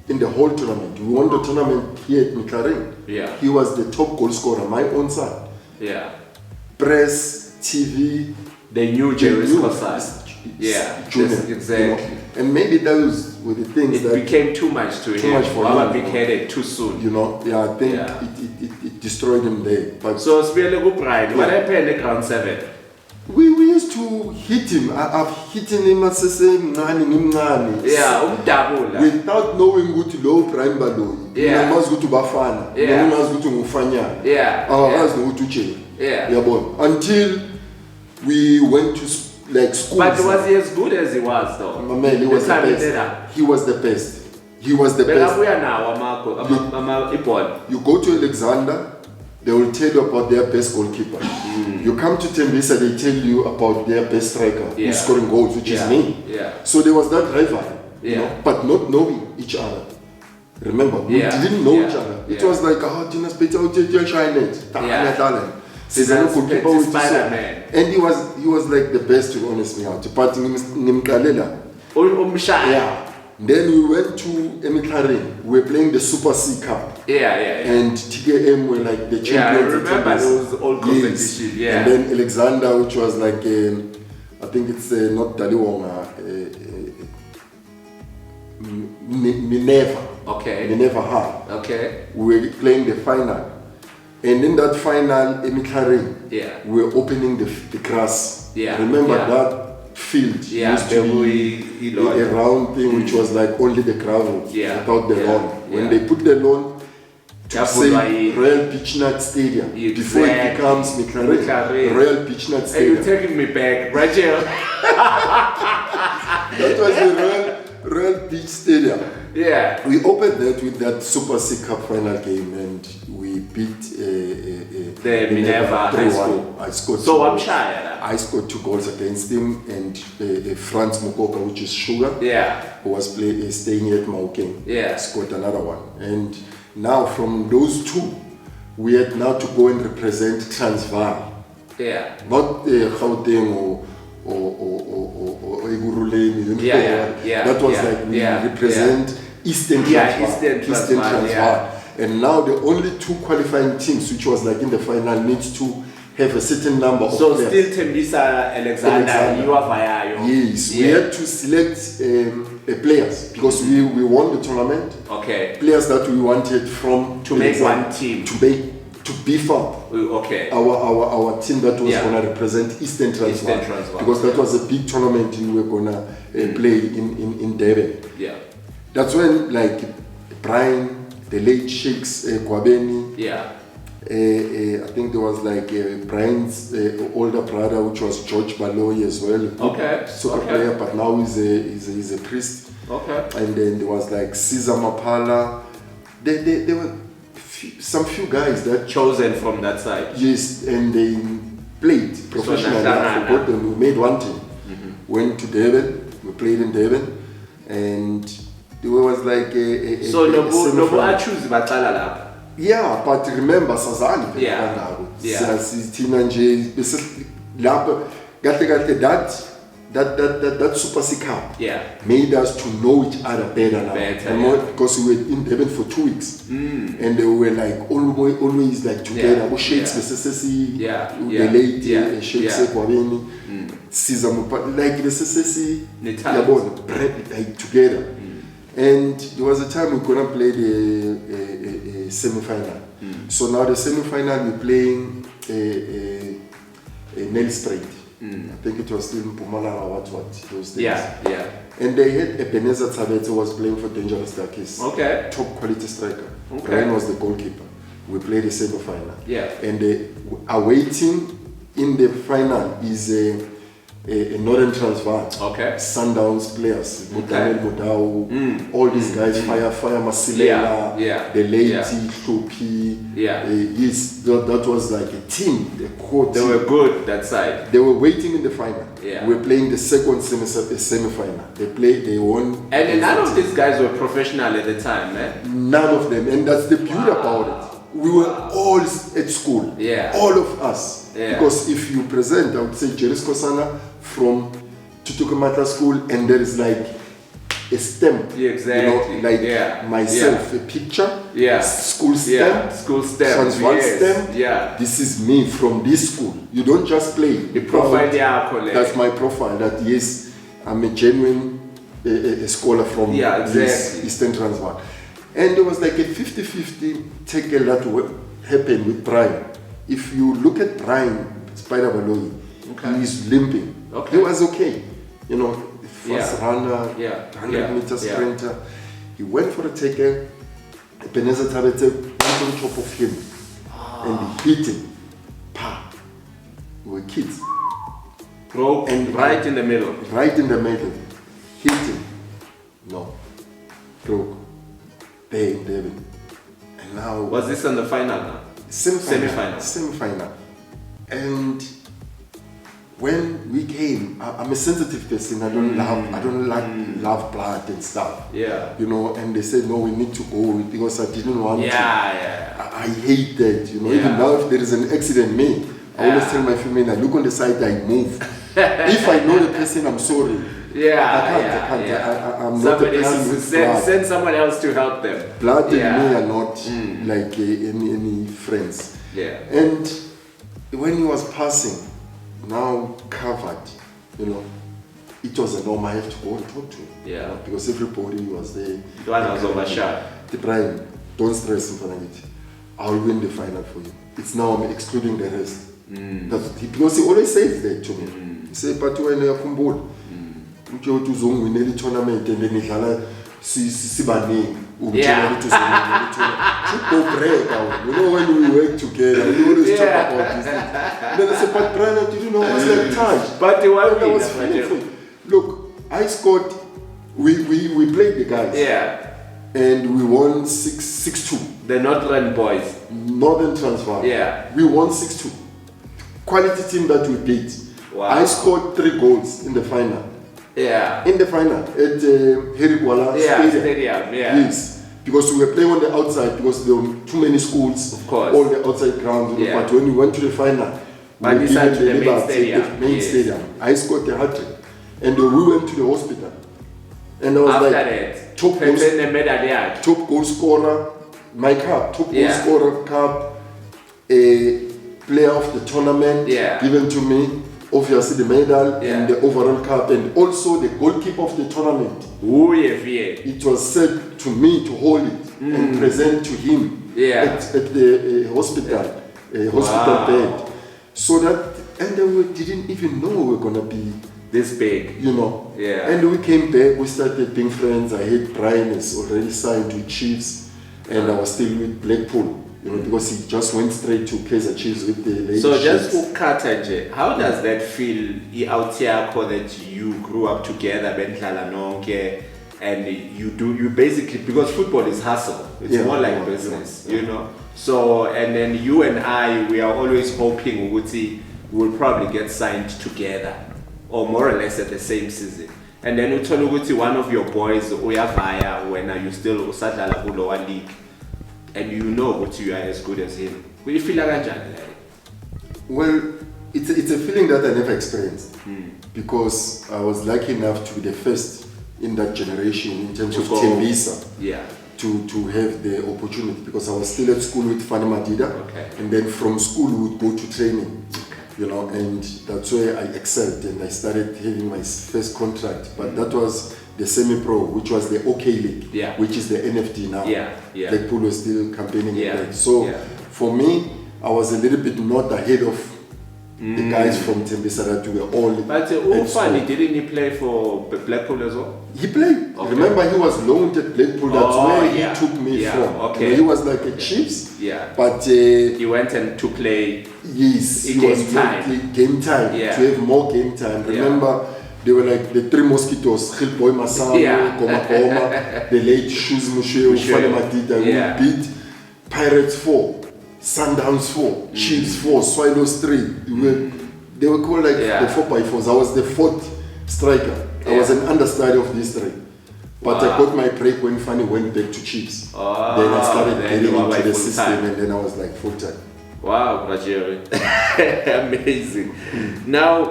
in the whole tournament. We won the tournament here at McLaren. Yeah. He was the top goal scorer, my own son. Yeah. Press, TV. They knew Jerry Sikhosana. Yeah, Junior, exactly. You know? And maybe those were the things that became too much to him. Too much for him. Big headed too soon. You know, I think it destroyed him there. But so it's really good pride. What happened in ground 7? We used to hit him. I've hitten him at the same without knowing who to low prime balo. Yeah. Go to Bafana. Yeah. Go to Mufanya. Yeah. Until we went to like school. But was he as good as he was though? Man, he was the best. He was the best. He was the best. You go to Alexander, they will tell you about their best goalkeeper. You come to Tembisa, they tell you about their best striker who's scoring goals, which is me. Yeah. So there was that rivalry, you know, but not knowing each other. Remember, we didn't know each other. It was like, Dinas Peter, shine it. And he was like the best, to be honest me out. But then we went to McLaren. We were playing the Super C Cup. And TKM were like the champions. Yeah, I remember those old competitions. Yes. And then Alexander, which was like, I think it's not Daliwonga, Minerva. Okay. Minerva High. Okay. We were playing the final. And in that final, McLaren, we were opening the grass. Remember that field used to be a round thing which was like only the gravel without the lawn. When they put the lawn to say Royal Beachnut Stadium before it becomes McLaren, Royal Beachnut Stadium. And you're taking me back, Rachel. That was the Royal Beach Stadium. Yeah. We opened that with that Super C Cup final game and we beat the Minerva High School. I scored I'm shy. I scored 2 goals against him and Franz Mukoka, which is Sugar, who was staying here at Maukeng, scored another one. And now from those 2, we had now to go and represent Transvaal. Not Gauteng or Eguruleni, you know. That was like we represent Eastern Transvaal. And now the only 2 qualifying teams, which was like in the final, needs to have a certain number of players. So still Tembisa, Alexander, you are via. Yes, we had to select players because we won the tournament. Okay. Players that we wanted from to make one team. To beef up our team that was going to represent Eastern Transvaal. Because that was a big tournament we were going to play in Durban. Yeah. That's when like Brian, the late Sheikhs Kwabeni. I think there was like Brian's older brother, which was George Baloyi as well. Soccer player, but now he's a priest. And then there was like Caesar Mapala. There were some few guys that chosen from that side. Yes, and they played professionally. I forgot them. We made one team. Went to Durban. We played in Durban, and there was like a choose batala lapha. Yeah, but remember Sazani. That Super C Cup made us to know each other better now. Because we were in Durban for 2 weeks. And they were like always like together. Sheikhs, the late Sheikhs Kwabeni, Caesar Mupa, like the like together. And there was a time we couldn't play the semi-final. So now the semi-final we're playing a nail straight. I think it was still in Pumalanga, what those days. Yeah. And they had Ebenezer Tabete who was playing for Dangerous Darkies. Okay. Top quality striker. Okay. Brian was the goalkeeper. We played the semi-final. Yeah. And awaiting in the final is a Northern Transvaal. Okay. Sundowns players. Okay. Daniel Modau, all these guys, Fire Masilela, the late Shopi. Yes, that was like a team. They were good that side. They were waiting in the final. Yeah. We were playing the second semi-final. They won. And none of these guys were professional at the time, man. None of them. And that's the beauty about it. We were all at school. Yeah. All of us. Yeah. Because if you present, I would say Jerry Sikhosana from Tutukamata school, and there is like a stamp. Yeah, exactly. You know, like myself, a picture. Yeah. School stamp. School stamp. Transvaal stamp. Yeah. This is me from this school. You don't just play. The profile, that's my profile. That yes, I'm a genuine a scholar from this Eastern Transvaal. And there was like a 50-50 tackle that happened with Brian. If you look at Brian Spider Baloyi, he is limping. Okay. He was okay. You know, first runner, 100-meter sprinter. He went for a tackle. Ebenezer Tabete went on top of him and he hit him. Pa! We were kids. Broke and right in the middle. Right in the middle. Hit him. No. Broke. Bang, David. And now. Was this in the final now? Semi-final. And when we came, I'm a sensitive person. I don't love blood and stuff. Yeah. You know, and they said no, we need to go because I didn't want to. I hate that. You know, even now if there is an accident, I always tell my family, I look on the side, I move. If I know the person, I'm sorry. I can't. I'm not a person. Send someone else to help them. Blood and me are not like any friends. Yeah. And when he was passing, now covered, you know, it was a norm. I have to go and talk to him. Yeah. You know, because everybody was there. The one was overshot. The Brian, don't stress in front of it. I'll win the final for you. It's now I'm excluding the rest. Because he always says that to me. He said, but when you're kumbulo, you win the tournament and then Sibani. You know, when we work together, we always talk about this. Then I said, but Brian, did you know I was like touched? But the one I was fearful. Look, I scored. We played the guys. Yeah. And we won 6-2. The Northern boys. Northern Transvaal. Yeah. We won 6-2. Quality team that we beat. Wow. I scored 3 goals in the final. Yeah. In the final at Herikwala Stadium. Yeah. Yes. Because we were playing on the outside because there were too many schools. Of course. All the outside grounds. Yeah. But when we went to the final, we were given the main stadium. I scored the hat-trick. And we went to the hospital. And I was top goal scorer, my cup, top goal scorer cup, a player of the tournament given to me, obviously the medal and the overall cup, and also the goalkeeper of the tournament. It was said to me to hold it and present to him at the hospital bed. So that, and then we didn't even know we were gonna be this big, you know. Yeah. And we came back, we started being friends. I had Brian is already signed with Chiefs, and I was still with Blackpool, you know, because he just went straight to Kaizer Chiefs with the lady. So just for Kataje, how does that feel out here that you grew up together, and you basically, because football is hustle, it's more like business, you know. So, and then you and I, we are always hoping we'll probably get signed together, or more or less at the same season. And then you tell one of your boys, Uyavaya, when you still usadlala ku lower league, and you know what you are as good as him. Will you feel like that? Well, it's a feeling that I never experienced because I was lucky enough to be the first in that generation in terms of Tembisa. Yeah. To have the opportunity, because I was still at school with Fani Madida, and then from school we would go to training, you know, and that's where I excelled and I started having my first contract. But that was the semi-pro, which was the OK League, Yeah. which is the NFD now. Yeah, yeah. Blackpool was still campaigning Yeah, in that. So yeah. for me, I was a little bit not ahead of the guys from Tembisara were all. But at Ufani, school. didn't he play for Blackpool as well? He played. Okay. Remember, he was loaned at Blackpool. That's where yeah. he took me Yeah, from. okay. He was like a Chiefs. Yeah. But He went and to play. yes, he Game was time. game time. Yeah. To have more game time. Yeah. Remember, they were like the three mosquitoes: Gilboy Masano, Yeah. Goma Goma, the late Shoes Mushe, Ufale Matita. Yeah. We beat Pirates 4, Sundowns 4, Chiefs 4, Swallows 3. They were called like Yeah. the 4x4s. I was the fourth striker. I was an understudy of these three. But I Wow. got my break when Fanny went back to Chiefs. Oh, Then I started then getting you were into like the full system, time. and then I was like full time. Wow, Jerry. Amazing. Now,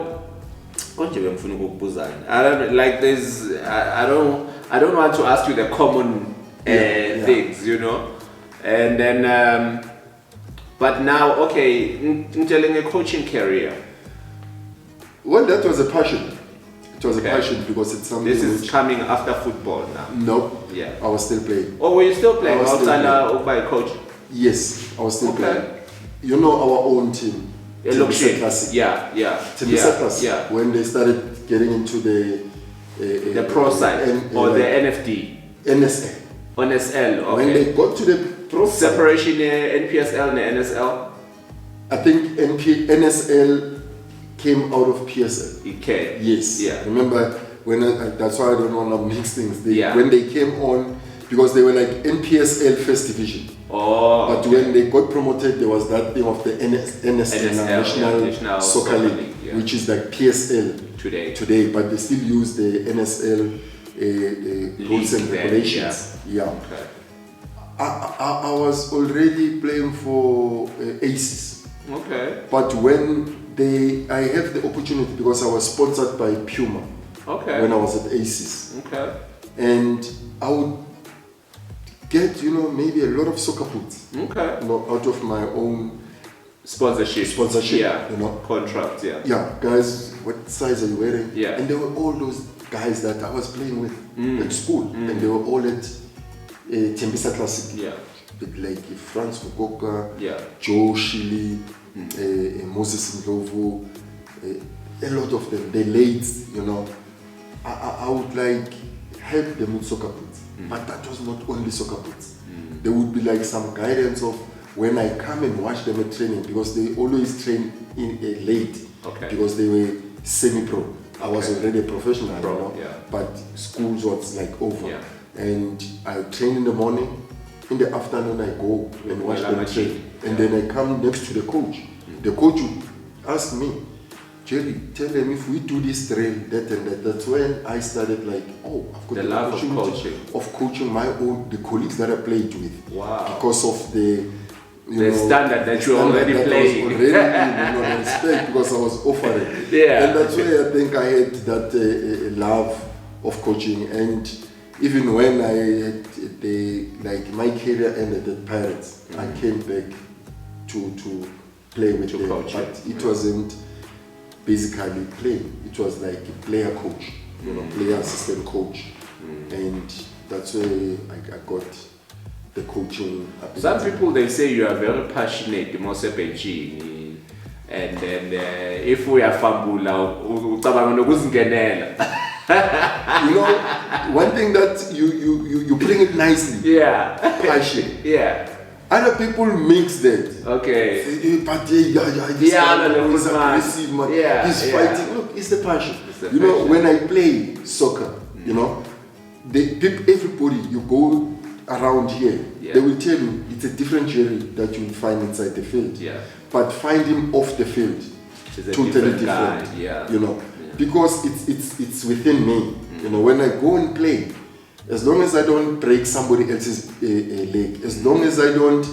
what do you want I don't like this. I don't want to ask you the common Yeah. things, you know. And then, but now, okay, telling a coaching career. Well, that was a passion. It was Okay. a passion because it's something. This is which, coming after football now. no, Yeah. I was still playing. Oh, were you still playing I was still outside by coach? Yes, I was still Okay. playing. You know our own team, Tembisa Classic. Yeah. Tembisa Classic. Yeah. When they started getting into The pro side or the NFD. NSL. On SL, okay. When they got to the pro side, Separation NPSL and NSL? I think NSL came out of PSL. Okay. Yes. Yeah. Remember when that's why I don't want to mix things. Yeah. When they came on, because they were like NPSL First Division. Oh. But when they got promoted, there was that thing of the NSL, National Soccer League, yeah. which is like PSL Today. But they still use the NSL rules and there, regulations. Yeah. Okay. I was already playing for Aces. Okay. But when I have the opportunity because I was sponsored by Puma Okay. when I was at Aces. Okay. And I would get, maybe a lot of soccer boots, Okay. out of my own Sponsorship. Yeah. you know. Contract. Yeah. Yeah, guys, what size are you wearing? Yeah. And there were all those guys that I was playing with at school, and they were all at Tembisa Classic. Yeah. But like Franz Fukoka, Yeah. Joe Shili, Moses Ndlovu, a lot of them, the late, I would like help them with soccer boots. But that was not only soccer boots. There would be like some guidance of when I come and watch them at training, because they always train in late, Okay. because they were semi-pro. I was Okay. already a professional, Pro, yeah. but schools was like over. Yeah. And I train in the morning, in the afternoon I go and watch them train. And Yeah. then I come next to the coach. The coach would ask me, Jerry, tell them if we do this drill, that and that. That's when I started like, I've got The love of opportunity of coaching the colleagues that I played with. Wow. Because of the standard that you already played. the respect, because I was offering. Yeah. And that's why I think I had that love of coaching. And even when I had my career ended at Pirates, I came back to play with them. coach, But yeah. it wasn't basically playing. It was like a player coach, player assistant coach. And that's where I got the coaching ability. Some people, they say you are very passionate, Mose Benchini, and then if we are fambula, One thing that you bring it nicely. Yeah. Passion. Yeah. Other people mix that. Okay. But this guy is aggressive, man. Yeah, He's yeah. fighting. Look, it's the passion. It's the passion. When I play soccer, everybody you go around here, Yeah. they will tell you it's a different Jerry that you will find inside the field. Yeah. But find him off the field, He's a totally different guy, different. yeah. Because it's within me. When I go and play, as long as I don't break somebody else's leg, as long as I don't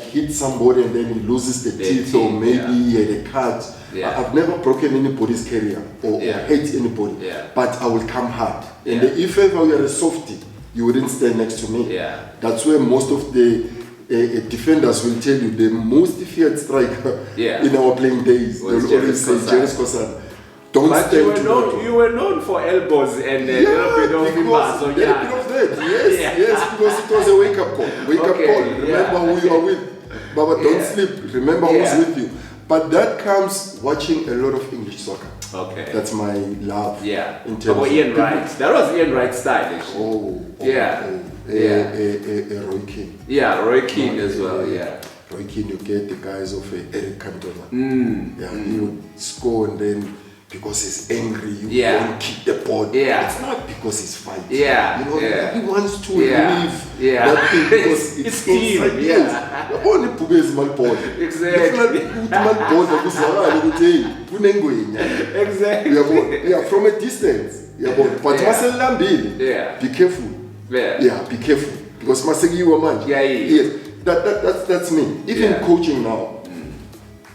hit somebody and then he loses the teeth, or maybe he had a cut. Yeah. I've never broken anybody's career or Yeah. hate anybody, Yeah. but I will come hard. And Yeah. if ever you are a softie, you wouldn't stand next to me. Yeah. That's where most of the defenders will tell you the most feared striker Yeah. in our playing days. They Was will Jerry always say Sikhosana. Jerry Sikhosana. Don't But stand to that. you were known for elbows and a little bit of because a little bit of that. Yes, yes, because it was a wake-up call. Wake-up call. Remember who you are with. Baba, don't sleep. Remember who's with you. But that comes watching a lot of English soccer. Okay. That's my love. Yeah. In terms of Ian Wright. That was Ian Wright's style, actually. Roy Keane. Yeah, Roy Keane as well, yeah. Roy Keane, you get the guys of Eric Cantona. Mm. He would score and then because he's angry, you don't kick the ball. Yeah. It's not because he's fighting. Yeah. You know, he wants to leave that thing because it's team. inside. Yeah. Only Pugez mal ball. Exactly. Exactly. Yeah, from a distance. But be careful. Yeah, be careful. Because Masegi man. Yes. That's me. Even coaching now,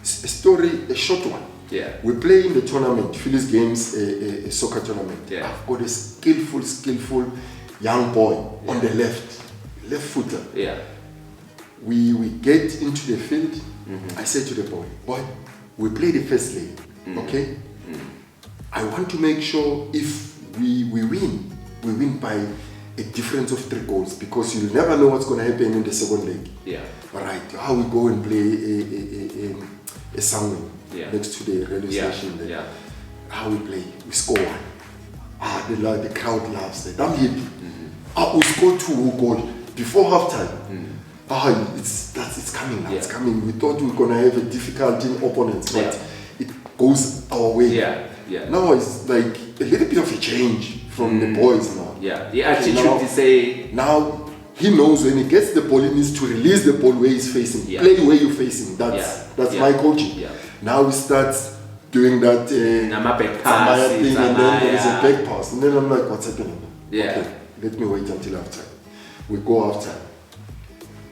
a short one. Yeah. We play in the tournament, Phillies Games, a soccer tournament. Yeah. I've got a skillful young boy on the left footer. Yeah. We get into the field. I said to the boy, we play the first leg, okay? I want to make sure if we win by a difference of 3 goals because you'll never know what's going to happen in the second leg. Yeah. All right, how we go and play a Sangwin next to the railway station there. Yeah. How we play, we score 1. The crowd loves it. I'm happy. We score 2 goals before halftime. It's coming now. It's coming. We thought we were gonna have a difficult opponent, but it goes our way. Yeah. Now it's like a little bit of a change from the boys now. Yeah. The attitude to say now he knows when he gets the ball, he needs to release the ball where he's facing. Yeah. Play where you're facing. That's my coaching. Yeah. Now he starts doing that thing, and then there is a back pass, and then I'm like, what's happening? Yeah. Okay, let me wait until halftime. We go halftime.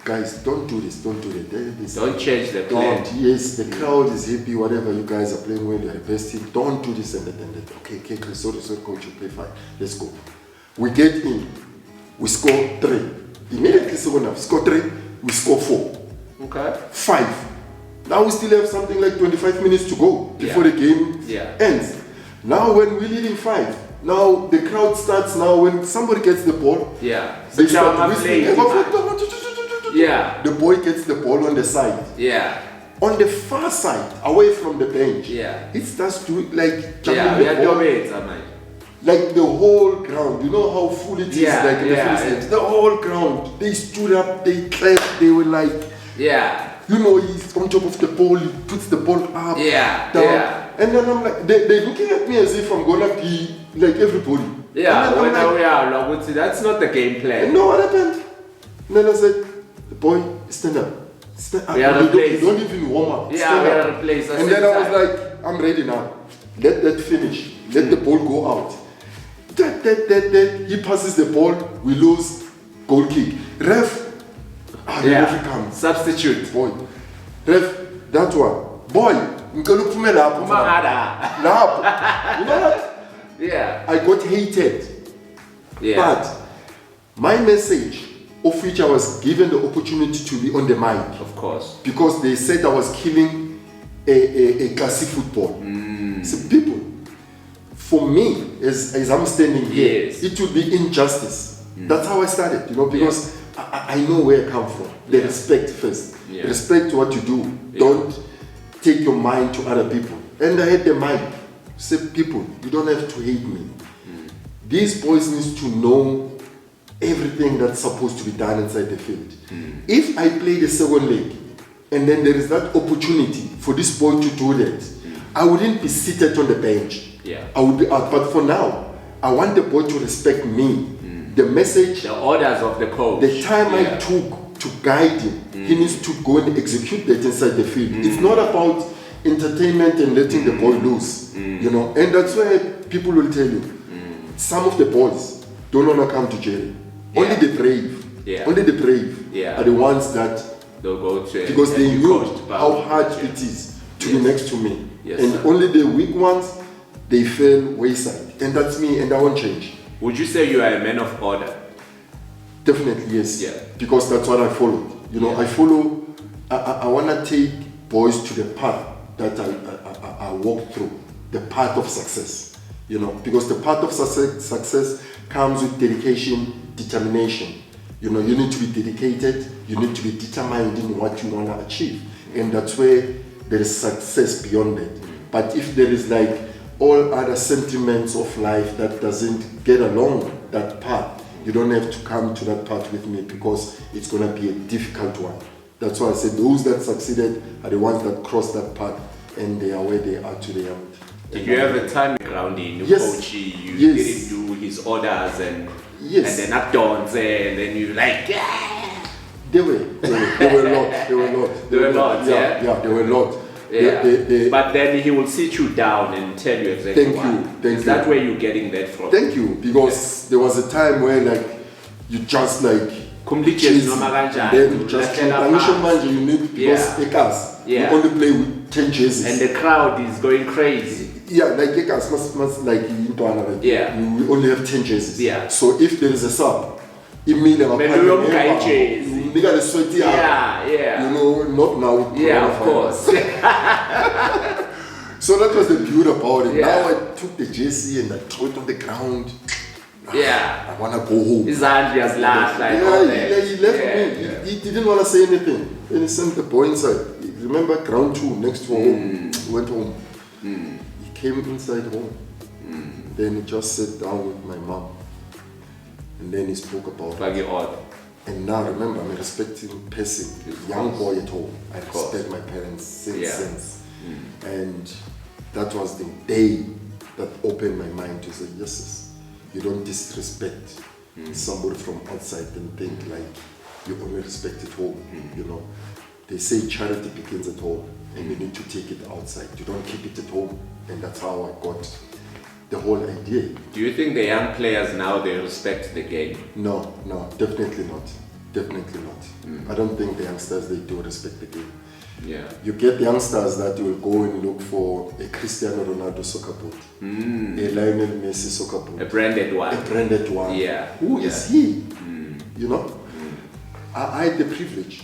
Guys, don't do this, don't do that. Don't change the plan. Yes, the crowd is happy, whatever you guys are playing well, you're the best team. Don't do this and that and that. Okay, sorry, coach, you play fine. Let's go. We get in, we score 3. Immediately second half, score 3, we score 4. Okay. 5. Now we still have something like 25 minutes to go before the game ends. Now when we're leading 5, now the crowd starts now when somebody gets the ball. Yeah. They start whistling. The boy gets the ball on the side. Yeah. On the far side, away from the bench. Yeah. It starts to like jumping the ball. Like the whole ground. You know how full it is like in the Philippines. The whole ground. They stood up, they clapped, they were like you know, he's on top of the ball, he puts the ball up, down. And then I'm like, they're looking at me as if I'm gonna be like everybody. That's not the game plan. No, what happened? And then I said, the boy, stand up. Stand up. You don't even warm up. Stand up. And then I was like, I'm ready now. Let that finish. Let the ball go out. He passes the ball, we lose, goal kick. Ref, the ref comes. Substitute. Boy. Ref, that one. Boy, you know what? Yeah. I got hated. Yeah. But my message, of which I was given the opportunity to be on the mic. Of course. Because they said I was killing a classic football. So people, for me, as I'm standing here, it would be injustice. That's how I started, because I know where I come from. The respect first. Respect what you do. Don't take your mind to other people. And I had the mic. Say, people, you don't have to hate me. These boys need to know everything that's supposed to be done inside the field. If I play the second leg, and then there is that opportunity for this boy to do that, I wouldn't be seated on the bench. I would be out. But for now, I want the boy to respect me. The message, the orders of the coach, the time I took to guide him, he needs to go and execute that inside the field. It's not about entertainment and letting the boy loose, and that's why people will tell you, some of the boys don't want to come to jail. Only the brave, only the brave are the ones that they'll go to, because they knew how hard it is to be next to me, and only the weak ones, they fell wayside, and that's me, and I won't change. Would you say you are a man of order? Definitely yes. Because that's what I followed. I follow. I want to take boys to the path that I walked through. the path of success, you know, because the path of success comes with dedication, determination. You know, you need to be dedicated, you need to be determined in what you want to achieve. And that's where there is success beyond it. But if there is like all other sentiments of life that doesn't get along that path, you don't have to come to that path with me, because it's going to be a difficult one. That's why I said those that succeeded are the ones that crossed that path, and they are where they are today. Did you have a time grounding, yes. Coachy, you Yes. didn't do his orders and Yes. and then up dance and then you like, yeah. There were a lot. There were a lot. There were a lot, yeah? Yeah, there were a lot. Yeah. They- But then he will sit you down and tell you exactly Thank why. you, thank Is you. that where you're getting that from? Thank you, because there was a time where like you just like Complete chase noma kanjani, then you just ulahleka ngisho phansi. manje you need, because Yeah. ekas Yeah. you only play with 10 jerseys. And the crowd is going crazy. Yeah, like ekas must like intwana like Yeah. you only have 10 jerseys. Yeah. So if there is a sub, imile uyomka ijezi. nika le sweat yakho. Yeah. You know, not now with Yeah, of coronavirus. course. So that was the beauty about it. Yeah. Now I took the jersey and I threw it on the ground. Yeah. I wanna go home. Izandla zilahla and Yeah, all he, that. he left Yeah, me. yeah. He didn't want to say anything. Then he sent the boy inside. Remember ground 2 next to home. He went home. He came inside home. Then he just sat down with my mom. And then he spoke about it. Like odd. And now remember, I'm a respecting person, young boy at home. I course. respect my parents since. Yeah. And that was the day that opened my mind to say, yes, you don't disrespect somebody from outside and think like you only respect at home. You know, they say charity begins at home, and you need to take it outside. You don't keep it at home, and that's how I got the whole idea. Do you think the young players now, they respect the game? No, definitely not. Definitely not. I don't think the youngsters, they do respect the game. Yeah. You get youngsters that will go and look for a Cristiano Ronaldo soccer boot, a Lionel Messi soccer boot, A branded one. a branded one. Yeah. Who Yeah. is he? You know? I had the privilege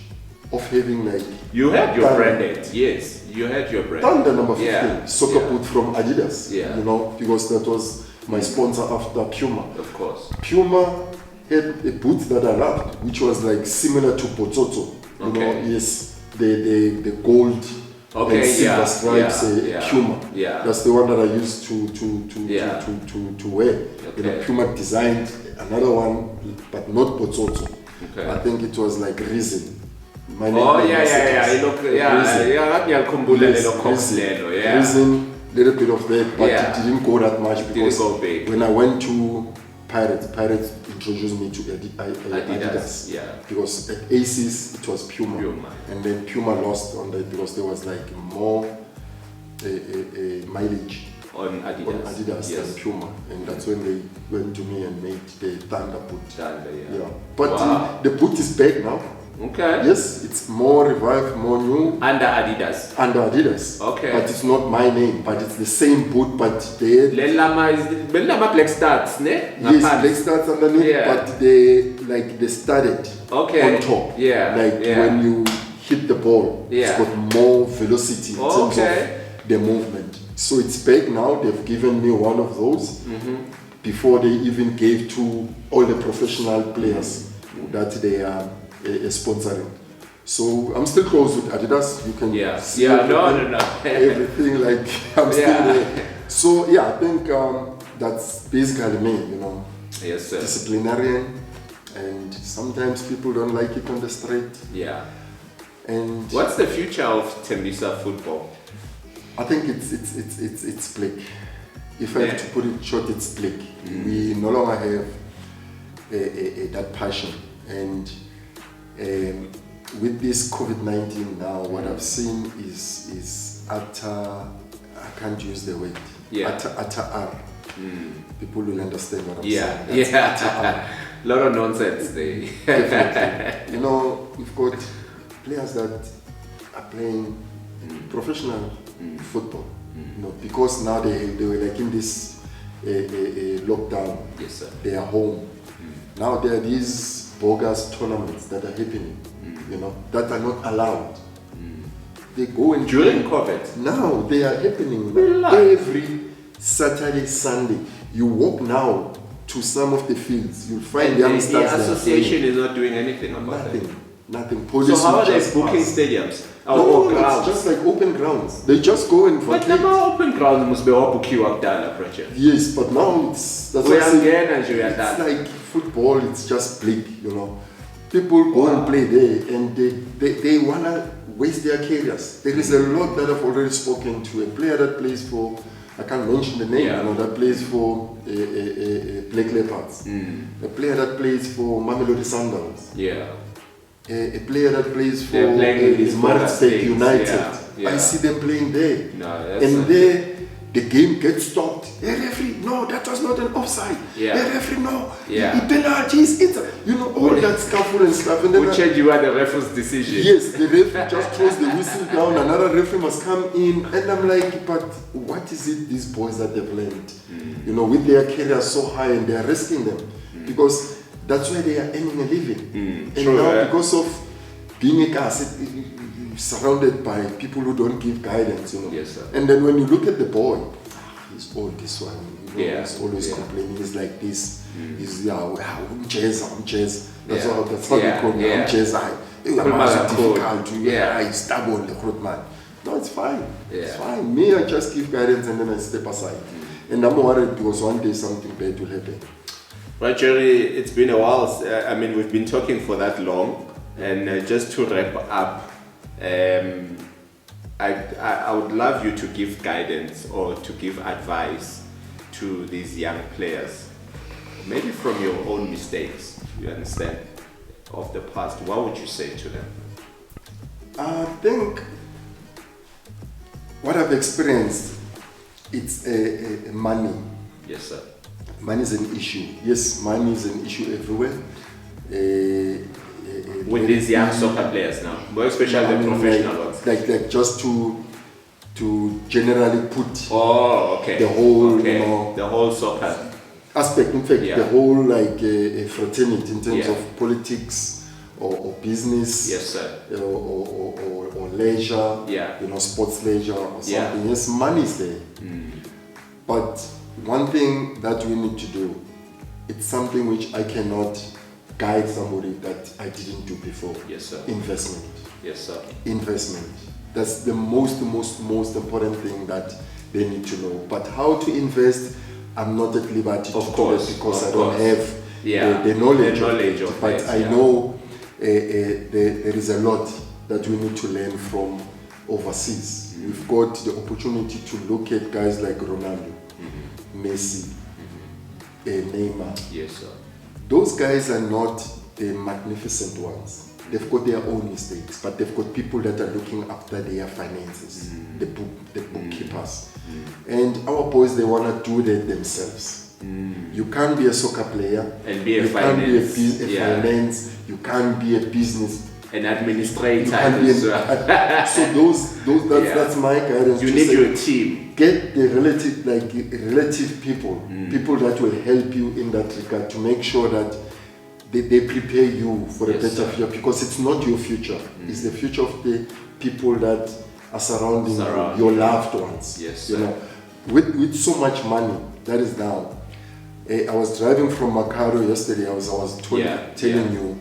of having like You had your Thunder. branded, yes. You had your brand. Thunder number 15 Yeah. soccer Yeah. boot from Adidas. Yeah. You know, because that was my sponsor after Puma. Of course. Puma had a boot that I loved, which was like similar to Potsotso. You Okay. know, yes, the gold Okay, and silver yeah, stripes, yeah, Puma. yeah. That's the one that I used to Yeah. wear. You know, Okay. Puma designed another one, but not Potsotso. Okay. I think it was like Reason. My Oh, name yeah. was You look, Reason. ngiyakhumbula Yes, lelo cox Reason. lelo, yeah. Reason, little bit of that, but Yeah. it didn't go that much Didn't because go big. when I went to Pirates introduced me to Adidas. Yeah. Because at Aces it was Puma. Puma. And then Puma lost on that because there was like more mileage On Adidas. on Adidas Yes. than Puma. And that's when they went to me and made the Thunder boot. Thunder, yeah. Yeah. But Wow. the boot is back now. Okay. Yes, it's more revived, more new. Under Adidas. Under Adidas. Okay. But it's not my name, but it's the same boot, but they Belama black stars, ne? yes, Ngaphansi. leg starts underneath, Yeah. but they studded Okay. on top. Yeah, Like yeah. when you hit the ball, Yeah. it's got more velocity in terms Okay. of the movement. So it's back now. They've given me one of those before they even gave to all the professional players that they are sponsoring. So I'm still close with Adidas. You can Yeah. see Yeah, no. everything like I'm still Yeah. there. So yeah, I think that's basically me. You know, Yes, sir. disciplinarian, and sometimes people don't like it on the street. Yeah. And What's the future of Tembisa football? I think it's bleak. If I Yeah. have to put it short, it's bleak. We no longer have that passion, and with this COVID-19 now, what I've seen is utter. I can't use the word. Yeah. Utter R. People will understand what I'm Yeah, saying. That's utter yeah. R. Lot of nonsense there. Definitely. You know, we've got players that are playing professional football. You know, because now they were like in this lockdown. Yes, sir. They are home. Now there are these bogus tournaments that are happening. You know, that are not allowed. they go and During play. COVID? Now they are happening Relax. every Saturday, Sunday. You walk now to some of the fields, you'll find And youngsters. the there association is not doing anything about nothing, that. nothing. So Police how will are they just booking pass. stadiums? No, Grounds? it's just like open grounds. They just go and But vacate. now open grounds must be all bookiwa kudala project. Yes, but now it's that's what I say. It's like football. It's just bleak, you know. People go and play there, and they wanna waste their careers. There is a lot that I've already spoken to. A player that plays for, I can't mention the name, you know, that plays for Black Leopards. A player that plays for Mamelodi Sundowns. Yeah. A player that plays for Maritzburg United. Yeah. I see them playing there. No, that's And not- there, the game gets stopped. Hey, referee, no, that was not an offside. Yeah. Hey, referee, no. Yeah. Penalties, you know, all that scuffle and stuff. And then Who change you are the referee's decision? yes, the referee just throws the whistle down. Another referee must come in. And I'm like, but what is it these boys that they've learned? You know, with their career so high and they're risking them. Because that's where they are earning a living. And now because of being a cast, surrounded by people who don't give guidance, you know. Yes, sir. And then when you look at the boy, he's all this one, you know, Yeah. he's always complaining, he's like this, he's I'm jazz. That's Yeah. how they Yeah. call me, Yeah. I'm jazz. Khuluma Difficult, Yeah. he's stubborn, the good man. No, it's fine. It's Yeah. fine. Me, I just give guidance and then I step aside. And I'm worried because one day something bad will happen. Right, Jerry, it's been a while. I mean, we've been talking for that long. And just to wrap up, I would love you to give guidance or to give advice to these young players. Maybe from your own mistakes, you understand, of the past. What would you say to them? I think what I've experienced, it's a money. Yes, sir. Money is an issue. Yes, money is an issue everywhere. With these young soccer players now, more especially the professional ones. Like just to generally put Oh, okay. the whole, okay. you know, the whole soccer aspect. In fact, Yeah. the whole like fraternity in terms Yeah. of politics or business. Yes, sir. Or leisure. Yeah. You know, sports leisure or something. Yeah. Yes, money is there. But one thing that we need to do, it's something which I cannot guide somebody that I didn't do before. Yes, sir. Investment. Yes, sir. Investment. That's the most important thing that they need to know. But how to invest, I'm not at liberty to do it because I don't have the knowledge of it. But I know there is a lot that we need to learn from overseas. We've got the opportunity to look at guys like Ronaldo, Messi, Neymar. Yes, sir. Those guys are not the magnificent ones. They've got their own mistakes, but they've got people that are looking after their finances, the bookkeepers. And our boys, they want to do that themselves. You can't be a soccer player And be a you finance. can't be a finance, you can't be a business. An administrator. You can't be so that's my guidance. You to need say, your team. get the relative people that will help you in that regard to make sure that they prepare you for a better future, because it's not your future, it's the future of the people that are surrounding you, your loved ones. Yes, you know, with so much money that is down. I was driving from Makaro yesterday. I was telling you,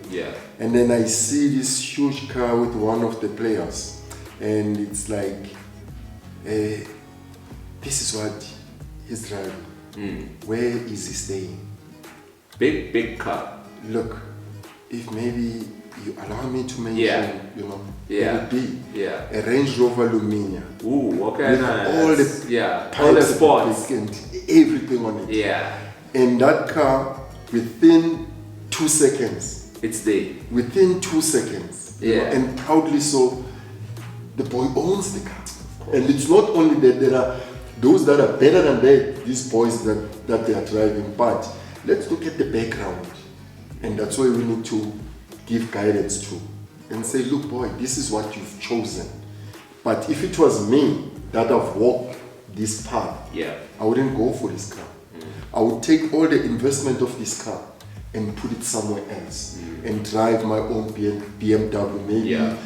and then I see this huge car with one of the players, and it's like, this is what he's driving. Where is he staying? Big car. Look, if maybe you allow me to mention, it would be a Range Rover Lumina. Ooh, okay. With all the all the sports and everything on it. Yeah. And that car, within 2 seconds, it's there. Within 2 seconds, you know, and proudly so, the boy owns the car. And it's not only that there are those that are better than that, these boys that they are driving, but let's look at the background. And that's why we need to give guidance to and say, look, boy, this is what you've chosen. But if it was me that have walked this path, I wouldn't go for this car. I would take all the investment of this car and put it somewhere else and drive my own BMW, maybe an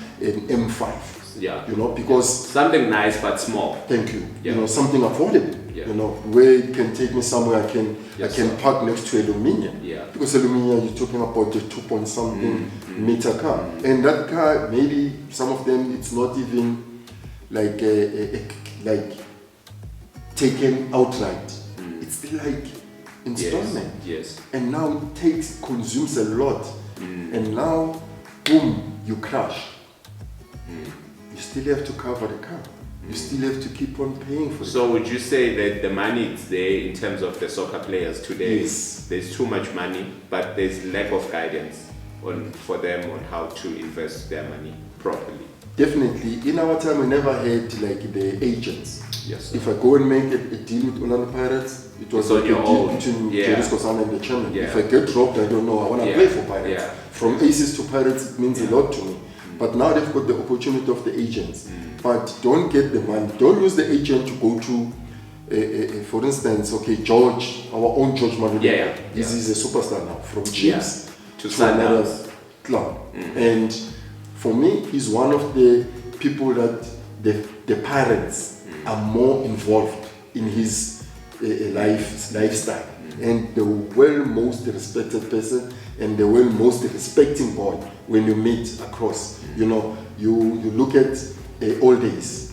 M5. Yeah. Because something nice but small. Thank you. Yeah. Something affordable. Yeah. Where it can take me somewhere I can Yes, park next to aluminium. Yeah. Because aluminium, you're talking about the 2-point-something meter car, and that car, maybe some of them, it's not even like like taken outright. It's still like installment. Yes. And now it consumes a lot, and now, boom, you crash. You still have to cover the car. You still have to keep on paying for it. So would you say that the money is there in terms of the soccer players today? Yes. There's too much money, but there's lack of guidance for them on how to invest their money properly. Definitely. In our time, we never had like the agents. Yes, sir. If I go and make a deal with Orlando Pirates, it was It's like on a your deal own. between Yeah. Jerry Sikhosana and the chairman. Yeah. If I get dropped, I don't know. I want to Yeah. play for Pirates. Yeah. From Aces to Pirates, it means a lot to me. But now they've got the opportunity of the agents. But don't get the money. Don't use the agent to go to, for instance, okay, George, our own George Manuel. Yeah. He's a superstar now. From Chiefs To another Sundowns. club. And for me, he's one of the people that the parents are more involved in his lifestyle. And the most respected person and the most respecting boy when you meet across. You look at old days,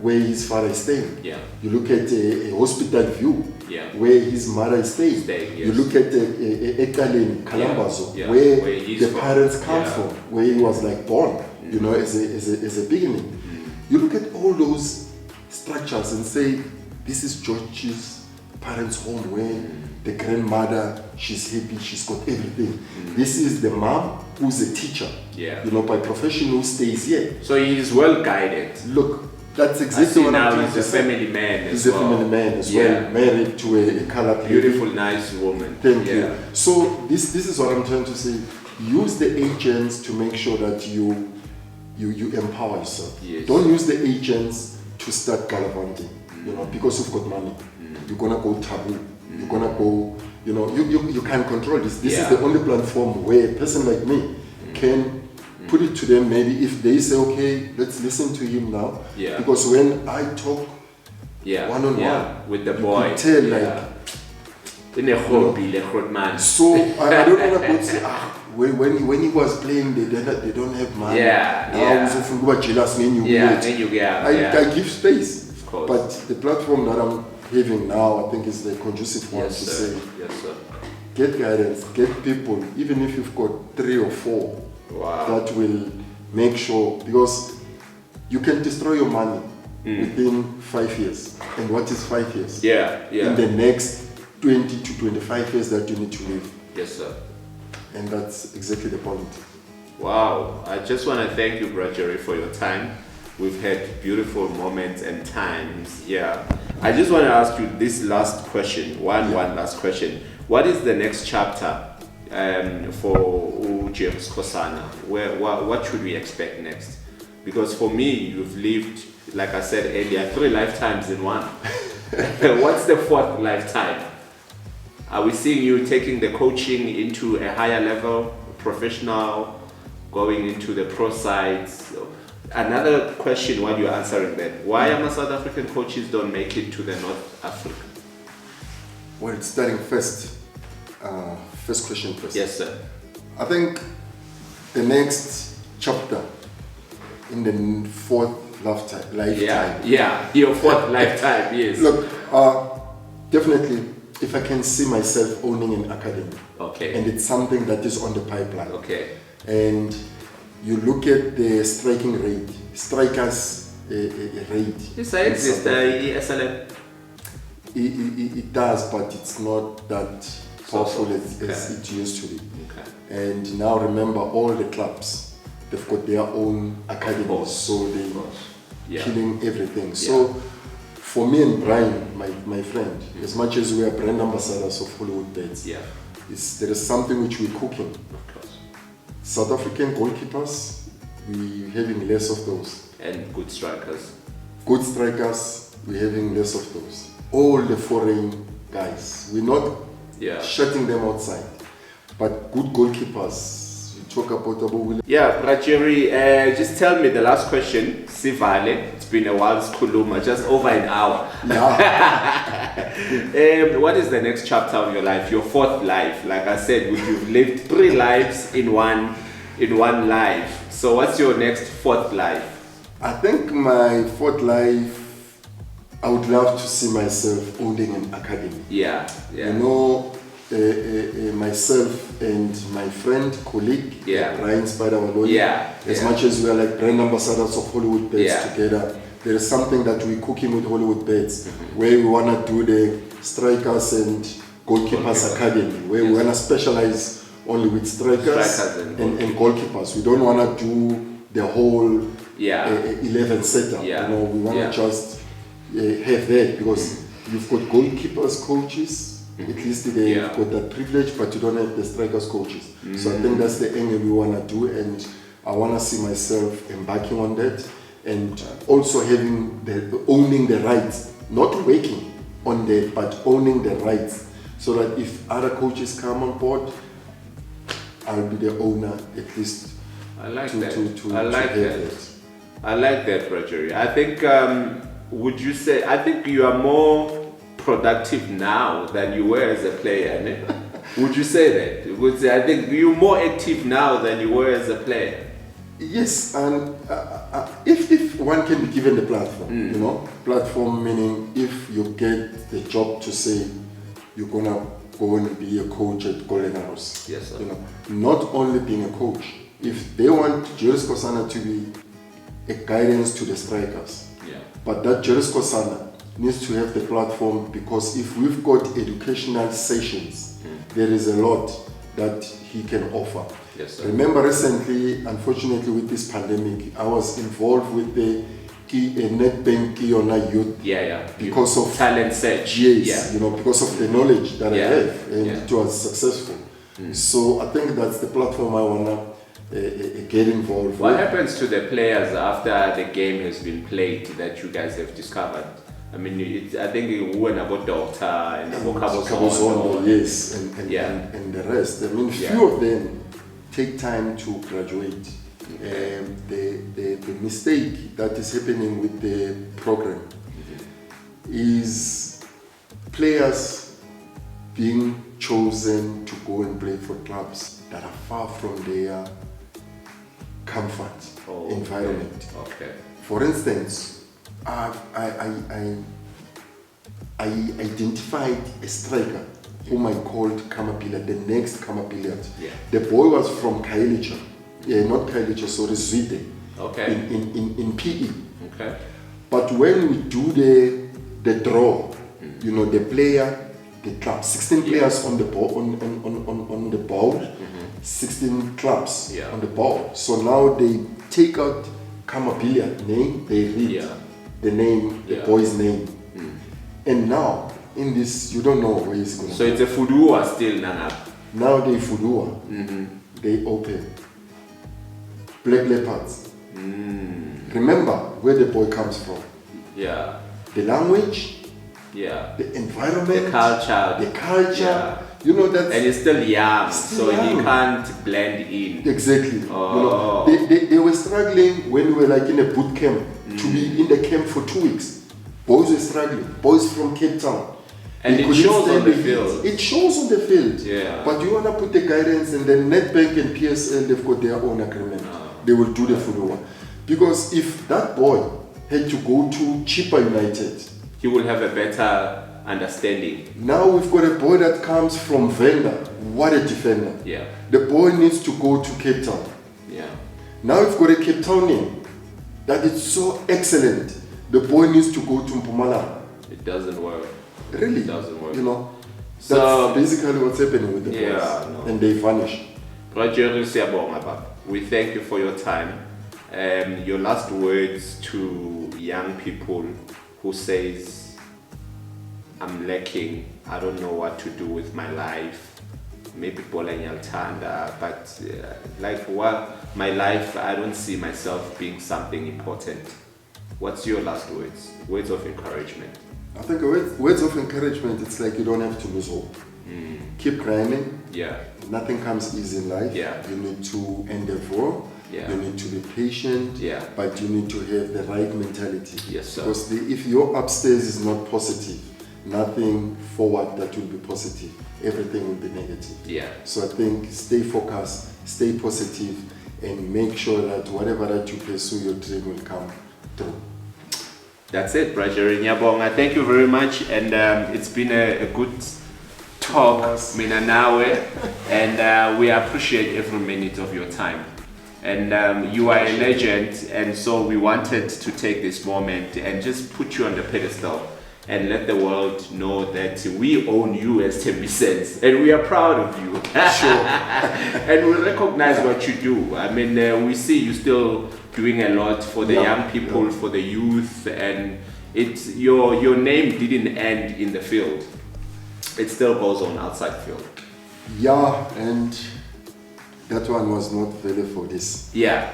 where his father is staying. Yeah. You look at a hospital view, Yeah. where his mother is staying. Yes. You look at Ekaleni, Kalambazo, Yeah. where he's the from. parents come Yeah. from, where he was like born, as a beginning. You look at all those structures and say, this is George's parents' home, where the grandmother, she's happy, she's got everything. This is the mom who's a teacher, by profession, who stays here. So he's well guided. Look, that's I exactly see what I'm now trying he's to a say. family man He's as a well. family man as Yeah. well, married to a colored lady. Beautiful, nice woman. Thank you. So this is what I'm trying to say. Use the agents to make sure that you empower yourself. Yes. Don't use the agents to start gallivanting. Because you've got money, you're gonna go taboo. You're gonna go. You can't control this. This is the only platform where a person like me can put it to them. Maybe if they say, okay, let's listen to him now. Yeah. Because when I talk one-on-one with the you boy, could tell like. In a hobby, man. So I don't want to go say, when he was playing, they don't have money. Now uzofuna jealous when you I give space. Of course. But the platform that I'm having now, I think is the conducive one to say, get guidance, get people, even if you've got 3 or 4, that will make sure, because you can destroy your money within 5 years. And what is 5 years? In the next 20 to 25 years that you need to live. Yes, sir. And that's exactly the point. Wow. I just want to thank you, Brother Jerry, for your time. We've had beautiful moments and times. I just want to ask you this last question. One last question. What is the next chapter for Jerry Sikhosana? What should we expect next? Because for me, you've lived, like I said earlier, 3 lifetimes in one. What's the 4th lifetime? Are we seeing you taking the coaching into a higher level, professional, going into the pro sides? Another question while you're answering that, why are South African coaches don't make it to the North Africa? Well, starting first question first. Yes, sir. I think the next chapter in the 4th lifetime. Your 4th lifetime, yes. Look, definitely, if I can see myself owning an academy, and it's something that is on the pipeline, and you look at the striking rate, strikers rate. It does, but it's not that powerful as it used to be. And now remember, all the clubs, they've got their own academies, so they're killing everything. So for me and Brian, my friend, as much as we are brand ambassadors of Hollywood Bets, there is something which we're cooking. South African goalkeepers, we're having less of those. And good strikers. Good strikers, we're having less of those. All the foreign guys, we're not shutting them outside. But good goalkeepers, talk about William. Yeah, but Jerry, just tell me the last question. Sivale, it's been a while, Kuluma, just over an hour. Yeah. What is the next chapter of your life? Your fourth life? Like I said, you've lived 3 lives in one life. So what's your next fourth life? I think my fourth life, I would love to see myself owning an academy. Yeah. You know, myself and my friend, colleague, Ryan Spider Wallonia, as much as we are like brand ambassadors of Hollywood Bets together, there is something that we're cooking with Hollywood Bets where we want to do the strikers and goalkeepers academy, where we want to specialize only with strikers and goalkeepers. We don't want to do the whole 11 setup. You know, we want to just have that, because you've got goalkeepers coaches. At least they've got that privilege, but you don't have the strikers coaches. So I think that's the angle we want to do, and I want to see myself embarking on that, and also having owning the rights, not working on that, but owning the rights, so that if other coaches come on board, I'll be the owner at least. I like that. I like that, Roger. I think, would you say, I think you are more productive now than you were as a player, ne? Would you say that? Would say, I think you're more active now than you were as a player. Yes, and if one can be given the platform, you know, platform meaning if you get the job to say you're gonna go and be a coach at Golden House. Yes, sir. You know, not only being a coach. If they want Jerry Sikhosana to be a guidance to the strikers, but that Jerry Sikhosana needs to have the platform, because if we've got educational sessions, there is a lot that he can offer. Yes, sir. Remember recently, unfortunately with this pandemic, I was involved with the NetBank youth because of talent search. Yes, you know, because of the knowledge that I have, and it was successful. So I think that's the platform I want to get involved What with. happens to the players after the game has been played that you guys have discovered? I mean, I think you went about Doctor and Kabozono, yes, and the rest. I mean, few of them take time to graduate. The mistake that is happening with the program is players being chosen to go and play for clubs that are far from their comfort environment. Okay. For instance, I identified a striker whom I called Kamapila, the next Kamapila. The boy was from Kailicha, not Kailicha, sorry, Zwide, in PE. Okay. But when we do the draw, you know, the player, the club, 16 players on the ball, on the ball, 16 clubs on the ball. So now they take out Kamapila name, they read the name, the boy's name. And now, in this, you don't know where he's going to So it's a Fudua still, Nana? Now they Fudua, they open. Black Leopards. Remember where the boy comes from. Yeah. The language, the environment, the culture. You know that. And he's still young, so he can't blend in. Exactly. You know, they were struggling when we were like in a boot camp to be in the camp for 2 weeks. Boys were struggling. Boys from Cape Town. And it shows on the field. It shows on the field. Yeah. But you want to put the guidance, and then NetBank and PSL, they've got their own agreement. They will do the follow-up. Because if that boy had to go to Chippa United, he will have a better understanding. Now we've got a boy that comes from Venda. What a defender. Yeah. The boy needs to go to Cape Town. Yeah. Now we've got a Cape Townian that is so excellent. The boy needs to go to Mpumalanga. It doesn't work. Really? It doesn't work. You know, So, that's basically what's happening with the boys. No. And they vanish. Roger, we thank you for your time. Your last words to young people who says, I'm lacking, I don't know what to do with my life. Maybe Bolanyaltanda, but like what my life, I don't see myself being something important. What's your last words? Words of encouragement. I think words of encouragement, it's like you don't have to lose hope. Keep grinding. Yeah. Nothing comes easy in life. Yeah. You need to endeavor. Yeah. You need to be patient. Yeah. But you need to have the right mentality. Yes, sir. Because if your upstairs is not positive, nothing forward that will be positive. Everything will be negative. Yeah. So I think stay focused, stay positive, and make sure that whatever that you pursue, your dream will come through. That's it, Jerry Nyabonga. Thank you very much, and it's been a good talk, Mina Nawe, and we appreciate every minute of your time. And you are a legend, and so we wanted to take this moment and just put you on the pedestal and let the world know that we own you as Tembisens, and we are proud of you. Sure. And we recognize what you do. I mean, we see you still doing a lot for the young people, for the youth, and it's your name didn't end in the field. It still goes on outside field. Yeah, and that one was not valid for this. Yeah.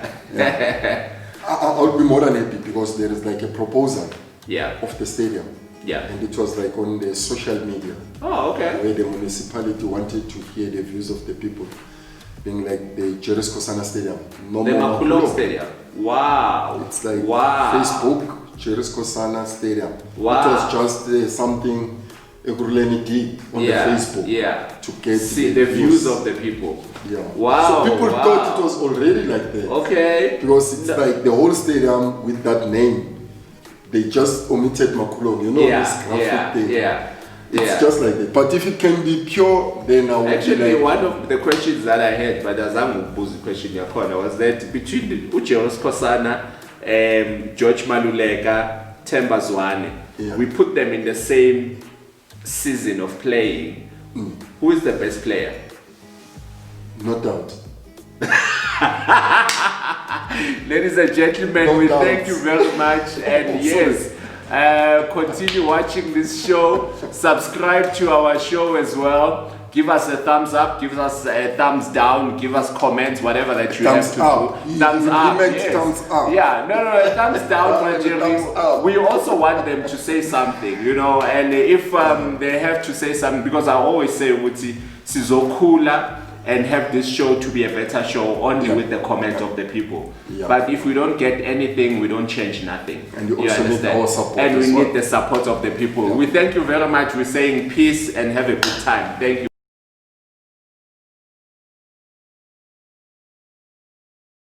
I'll be more than happy because there is like a proposal Yeah. of the stadium. Yeah. And it was like on the social media. Oh, okay. Where the municipality wanted to hear the views of the people. Being like the Jerry Sikhosana Stadium. No The more Makulong Stadium. Wow. It's like Facebook, Jerry Sikhosana Stadium. Wow. It was just something Ekurhuleni did on the Facebook. Yeah. To get see the views of the people. Yeah. Wow. So people thought it was already like that. Okay. Because it's like the whole stadium with that name. They just omitted Makulong, this graphic thing. Yeah. It's just like that. But if it can be pure, then I would Actually, like, one of the questions that I had, but Azangu posed the question was that between Jerry Sikhosana, George Maluleka, Themba Zwane, we put them in the same season of playing. Who is the best player? no doubt. Ladies and gentlemen, No we doubt. thank you very much, and yes, continue watching this show. Subscribe to our show as well. Give us a thumbs up, give us a thumbs down, give us comments, whatever that you Thumbs have to up. do. Thumbs up. meant Yes. thumbs up. Yeah, no, a thumbs down, Jerry. Thumbs up. We also want them to say something, and if they have to say something, because I always say, Sizokula, and have this show to be a better show only with the comment of the people. Yeah. But if we don't get anything, we don't change nothing. And you also need our support And we as well. need the support of the people. We thank you very much. We're saying peace and have a good time. Thank you.